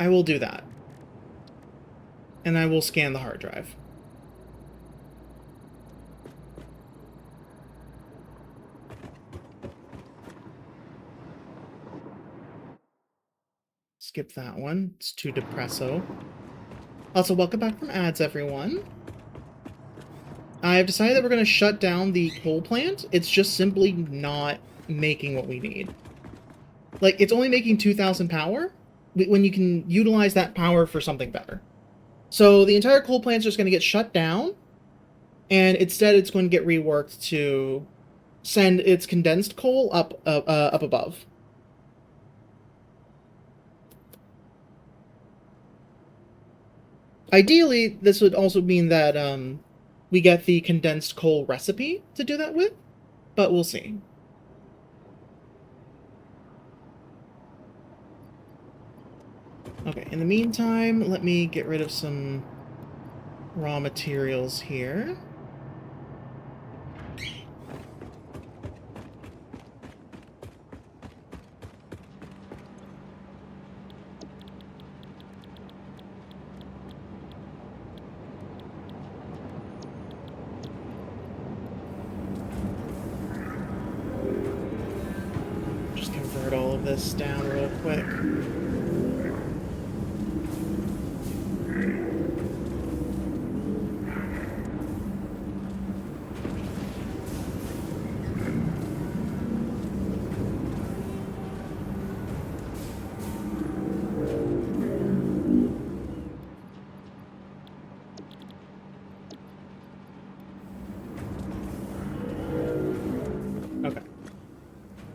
I will do that. And I will scan the hard drive. Skip that one. It's too depresso. Also, welcome back from ads, everyone. I've decided that we're going to shut down the coal plant. It's just simply not making what we need. Like, it's only making 2,000 power when you can utilize that power for something better. So the entire coal plant's just going to get shut down, and instead it's going to get reworked to send its condensed coal up above. Ideally, this would also mean that we get the condensed coal recipe to do that with, but we'll see. Okay, in the meantime, let me get rid of some raw materials here. Just convert all of this down real quick.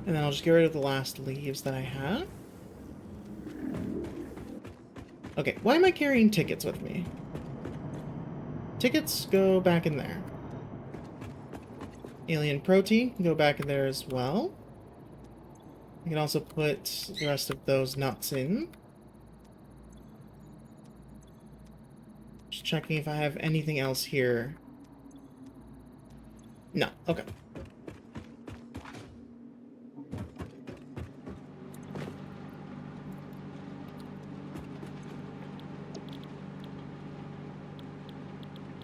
And then I'll just get rid of the last leaves that I have. Okay, why am I carrying tickets with me? Tickets go back in there. Alien protein can go back in there as well. You can also put the rest of those nuts in. Just checking if I have anything else here. No, okay.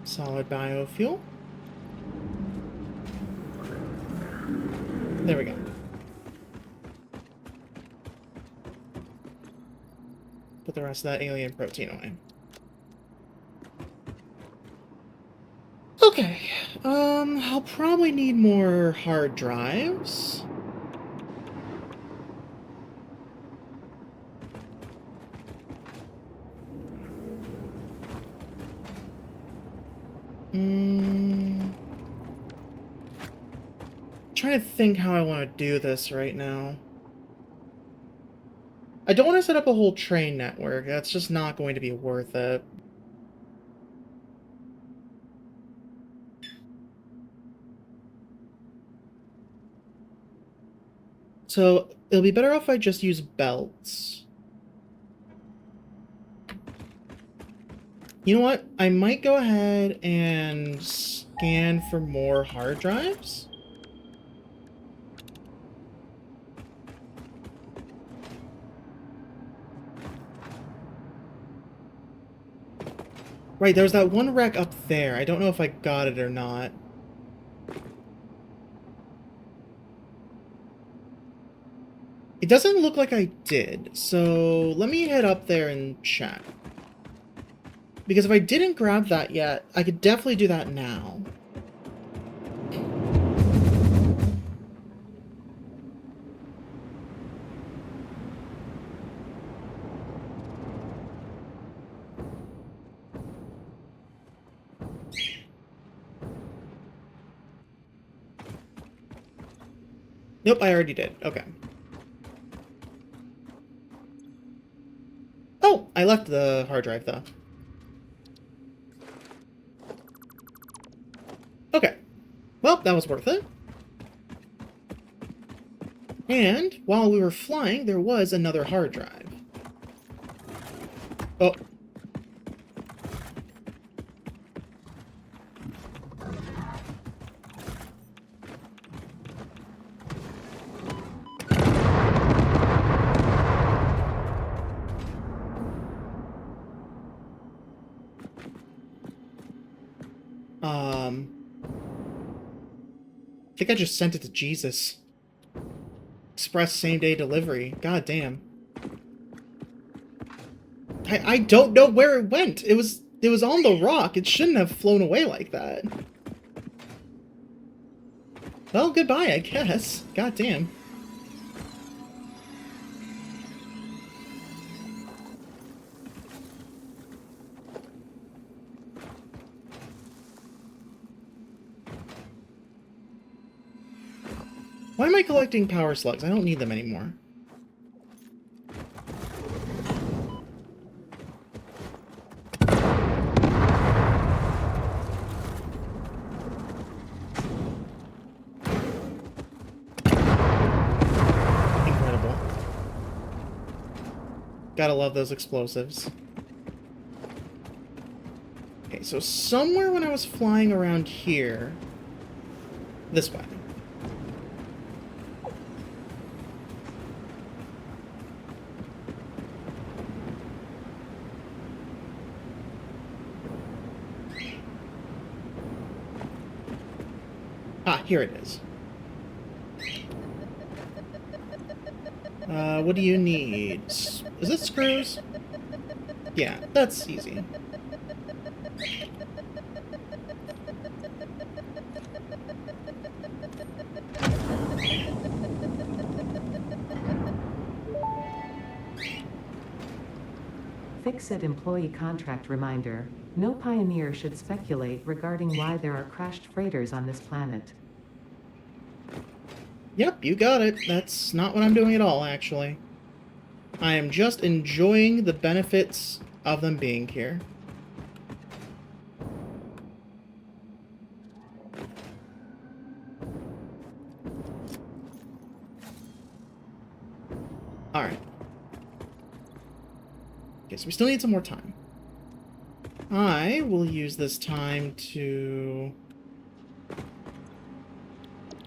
Solid biofuel. There we go. Put the rest of that alien protein away. Okay, I'll probably need more hard drives. Trying to think how I want to do this right now. I don't want to set up a whole train network. That's just not going to be worth it. So it'll be better off if I just use belts. You know what? I might go ahead and scan for more hard drives. Right, there was that one wreck up there. I don't know if I got it or not. It doesn't look like I did, so let me head up there and check. Because if I didn't grab that yet, I could definitely do that now. Nope, I already did. Okay. Oh, I left the hard drive, though. Okay. Well, that was worth it. And, while we were flying, there was another hard drive. Oh. I think I just sent it to Jesus. Express same-day delivery. God damn. I don't know where it went. It was on the rock. It shouldn't have flown away like that. Well, goodbye, I guess. God damn. Why am I collecting power slugs? I don't need them anymore. Incredible. Gotta love those explosives. Okay, so somewhere when I was flying around here... This way. Ah, here it is. What do you need? Is it screws? Yeah, that's easy. Fix-It employee contract reminder. No pioneer should speculate regarding why there are crashed freighters on this planet. Yep, you got it. That's not what I'm doing at all, actually. I am just enjoying the benefits of them being here. Alright. Okay, so we still need some more time. I will use this time to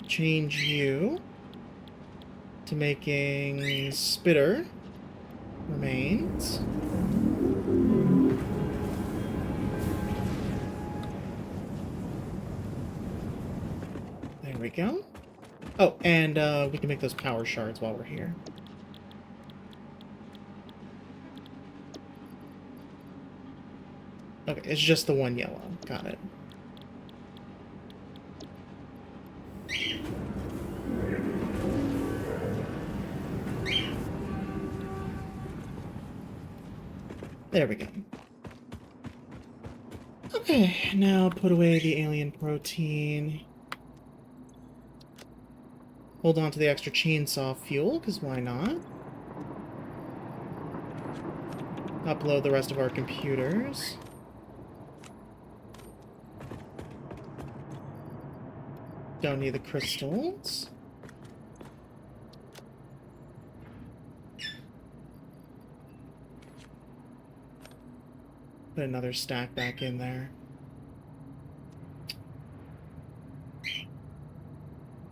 change you to making spitter remains. There we go. Oh, and we can make those power shards while we're here. Okay, it's just the one yellow. Got it. There we go. Okay, now put away the alien protein. Hold on to the extra chainsaw fuel, because why not? Upload the rest of our computers. Don't need the crystals. Put another stack back in there.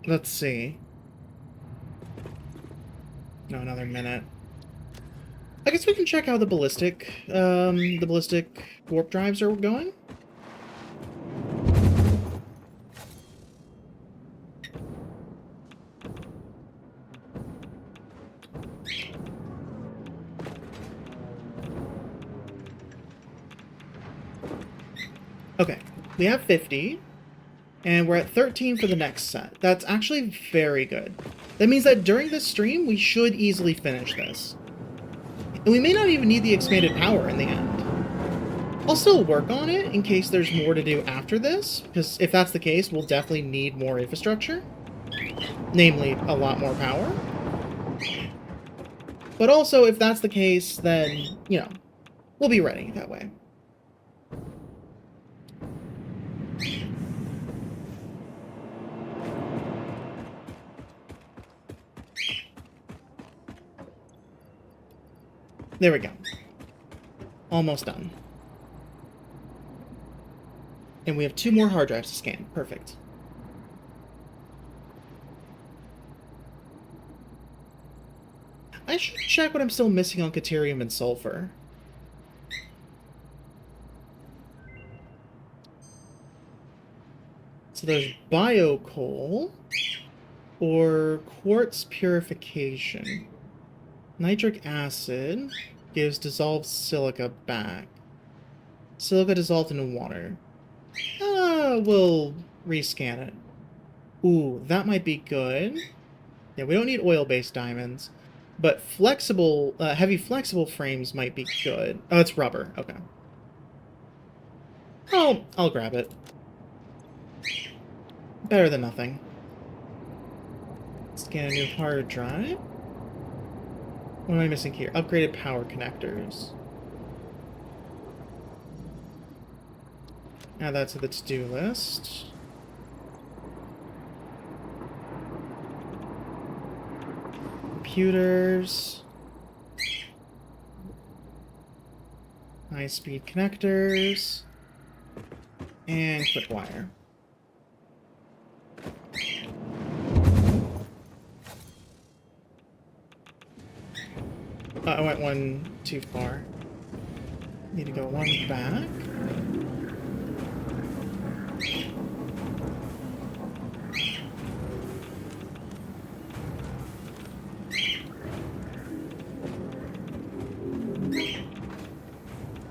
Let's see. No, another minute. I guess we can check how the ballistic warp drives are going. Okay, we have 50, and we're at 13 for the next set. That's actually very good. That means that during this stream, we should easily finish this. And we may not even need the expanded power in the end. I'll still work on it in case there's more to do after this, because if that's the case, we'll definitely need more infrastructure. Namely, a lot more power. But also, if that's the case, then, you know, we'll be ready that way. There we go. Almost done. And we have 2 more hard drives to scan. Perfect. I should check what I'm still missing on Caterium and Sulfur. So there's bio coal or quartz purification. Nitric acid gives dissolved silica back. Silica dissolved in water. We'll rescan it. Ooh, that might be good. Yeah, we don't need oil-based diamonds. But flexible, heavy flexible frames might be good. Oh, it's rubber. Okay. I'll grab it. Better than nothing. Scan a new hard drive. What am I missing here? Upgraded power connectors. Add that to the to-do list. Computers. High-speed connectors. And quick wire. I went one too far. Need to go one back.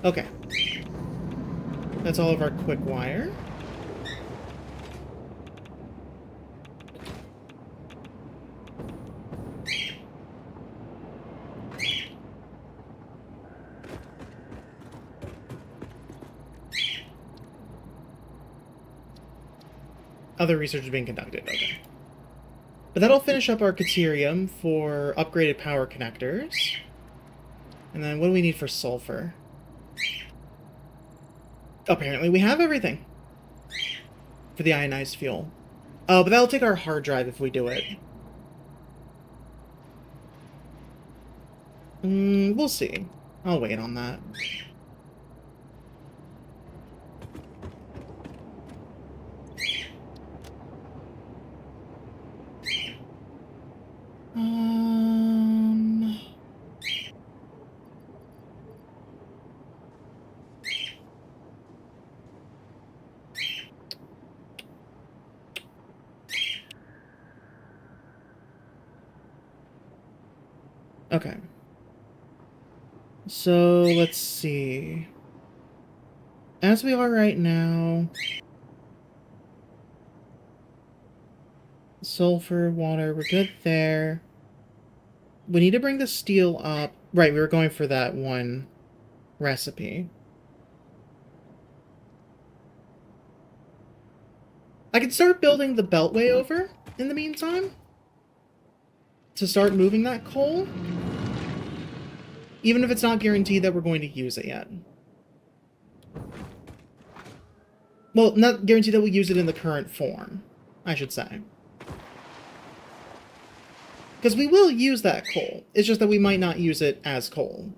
Okay. That's all of our quick wire. Other research is being conducted, okay. But that'll finish up our Caterium for upgraded power connectors. And then what do we need for sulfur? Apparently we have everything for the ionized fuel. Oh, but that'll take our hard drive if we do it. We'll see. I'll wait on that. Okay. So, let's see. As we are right now... Sulfur, water, we're good there. We need to bring the steel up. Right, we were going for that one recipe. I can start building the beltway over in the meantime. To start moving that coal. Even if it's not guaranteed that we're going to use it yet. Well, not guaranteed that we'll use it in the current form, I should say. Because we will use that coal. It's just that we might not use it as coal.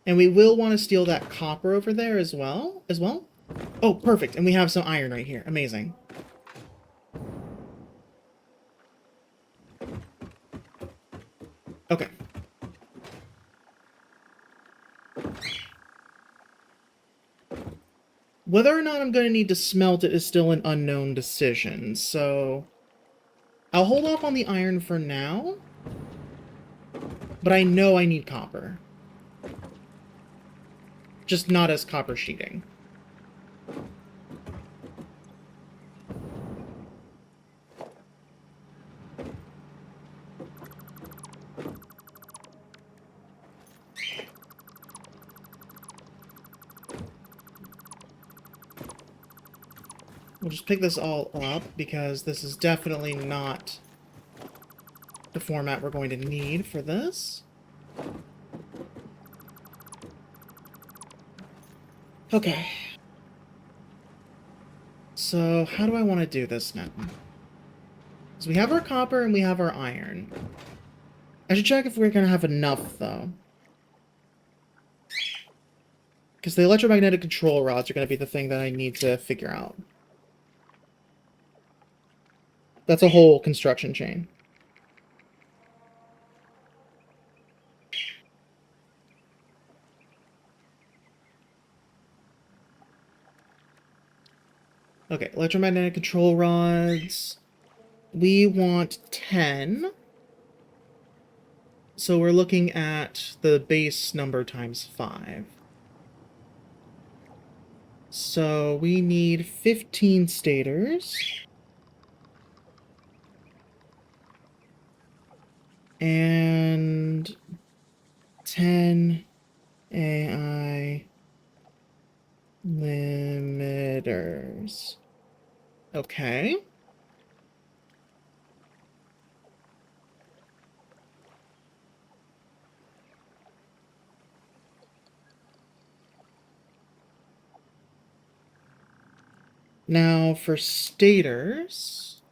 And we will want to steal that copper over there as well. Oh, perfect. And we have some iron right here. Amazing. Okay. Whether or not I'm going to need to smelt it is still an unknown decision, so... I'll hold off on the iron for now. But I know I need copper. Just not as copper sheeting. We'll just pick this all up, because this is definitely not the format we're going to need for this. Okay. So, how do I want to do this now? So we have our copper and we have our iron. I should check if we're going to have enough, though. Because the electromagnetic control rods are going to be the thing that I need to figure out. That's a whole construction chain. Okay, electromagnetic control rods. We want 10. So we're looking at the base number times 5. So we need 15 stators. And 10 AI limiters. Okay. Now for stators,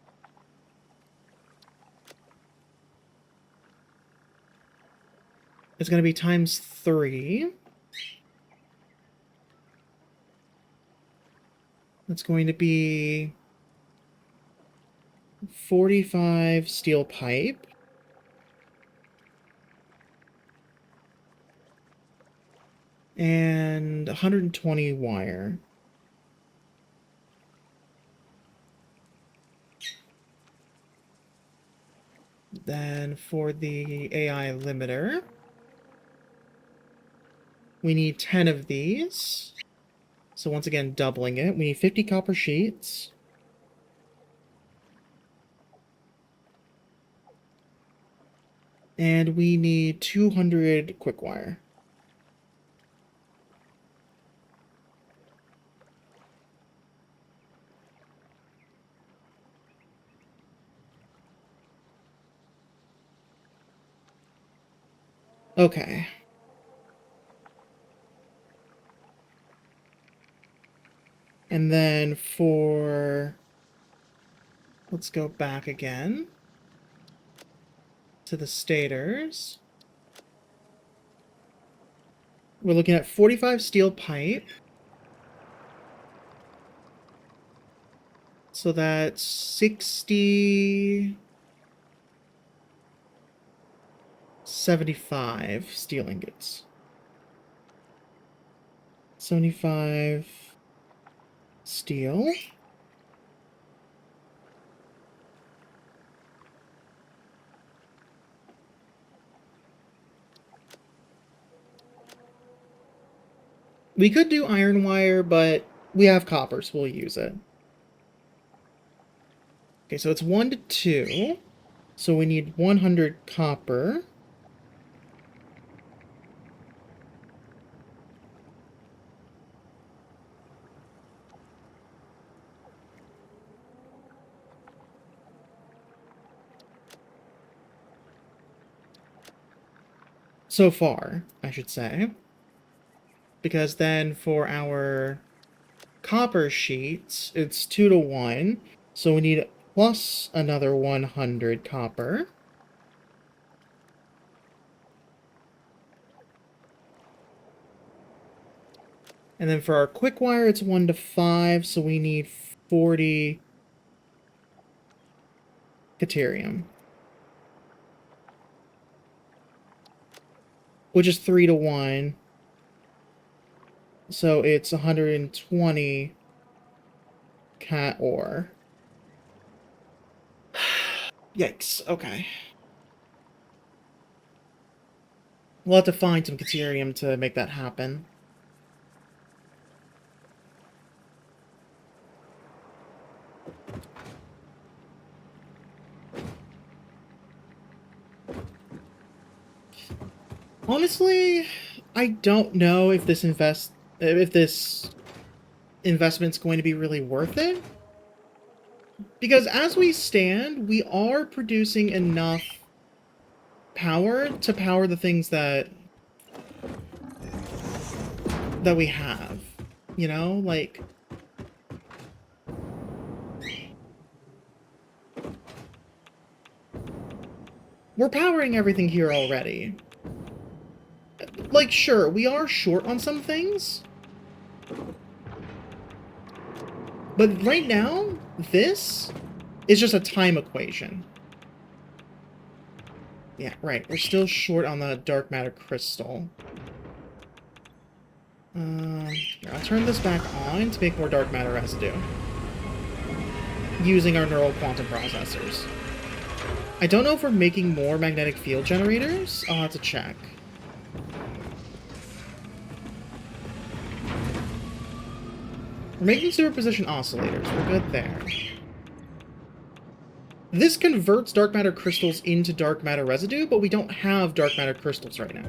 it's going to be times 3. That's going to be 45 steel pipe. And 120 wire. Then for the AI limiter, we need 10 of these. So once again, doubling it. We need 50 copper sheets. And we need 200 quick wire. Okay. And then for... let's go back again to the stators. We're looking at 45 steel pipe. So that's 60... 75 steel ingots. 75 steel. We could do iron wire, but we have copper, so we'll use it. Okay, so it's 1 to 2. So we need 100 copper. So far, I should say. Because then for our copper sheets, it's 2 to 1. So we need plus another 100 copper. And then for our quick wire, it's 1 to 5. So we need 40 Caterium. Which is 3 to 1. So it's 120 cat ore. Yikes, okay. We'll have to find some Caterium to make that happen. Honestly, I don't know if this investment's going to be really worth it. Because as we stand, we are producing enough power to power the things that we have. You know, like... we're powering everything here already. Like, sure, we are short on some things. But right now, this is just a time equation. Yeah, right. We're still short on the dark matter crystal. Here, I'll turn this back on to make more dark matter residue. using our neural quantum processors. I don't know if we're making more magnetic field generators. I'll have to check. We're making superposition oscillators. We're good there. This converts dark matter crystals into dark matter residue, but we don't have dark matter crystals right now.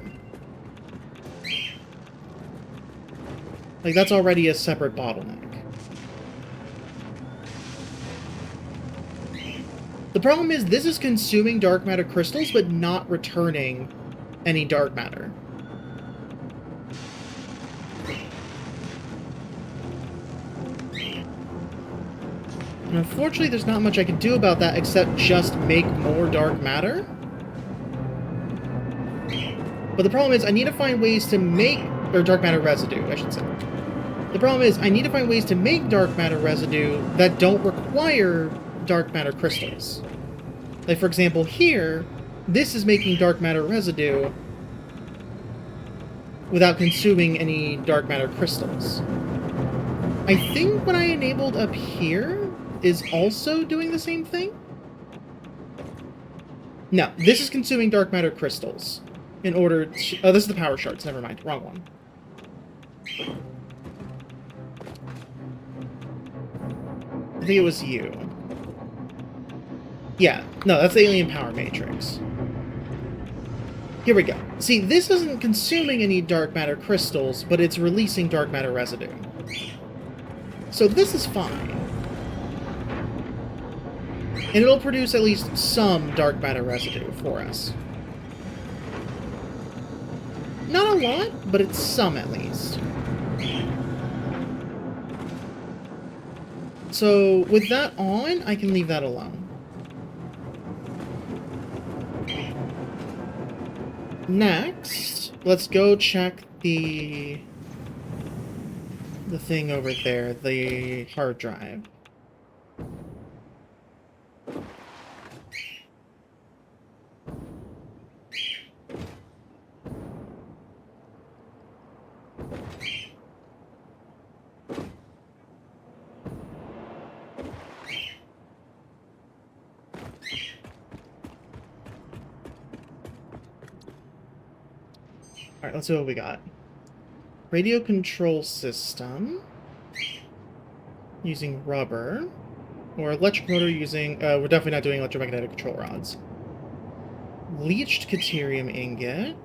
Like, that's already a separate bottleneck. The problem is, this is consuming dark matter crystals, but not returning any dark matter. And unfortunately, there's not much I can do about that except just make more dark matter. But the problem is, I need to find ways to make... or dark matter residue, I should say. The problem is, I need to find ways to make dark matter residue that don't require dark matter crystals. Like, for example, here, this is making dark matter residue without consuming any dark matter crystals. I think what I enabled up here is also doing the same thing? No, this is consuming dark matter crystals in order to... oh, this is the power shards. Never mind. Wrong one. I think it was you. Yeah, no, that's the alien power matrix. Here we go. See, this isn't consuming any dark matter crystals, but it's releasing dark matter residue. So this is fine. And it'll produce at least some dark matter residue for us. Not a lot, but it's some at least. So with that on, I can leave that alone. Next, let's go check the thing over there, the hard drive. Alright, let's see what we got. Radio control system. Using rubber. Or electric motor using... we're definitely not doing electromagnetic control rods. Leached caterium ingot.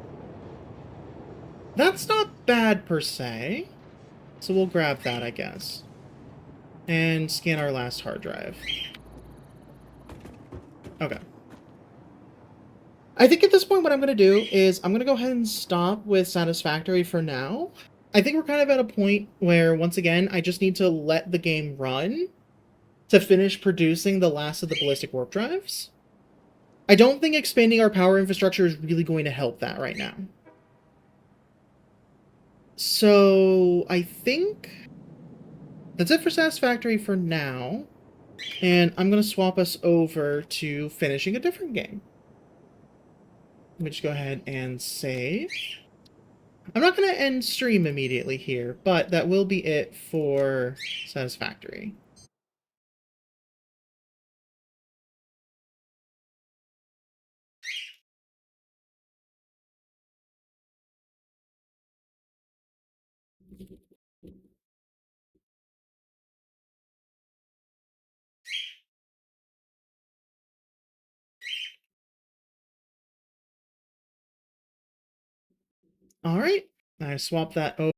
That's not bad per se. So we'll grab that, I guess. And scan our last hard drive. Okay. I think at this point what I'm going to do is I'm going to go ahead and stop with Satisfactory for now. I think we're kind of at a point where, once again, I just need to let the game run to finish producing the last of the ballistic warp drives. I don't think expanding our power infrastructure is really going to help that right now. So I think that's it for Satisfactory for now. And I'm going to swap us over to finishing a different game. Let me just go ahead and save. I'm not going to end stream immediately here, but that will be it for Satisfactory. All right, I swapped that over.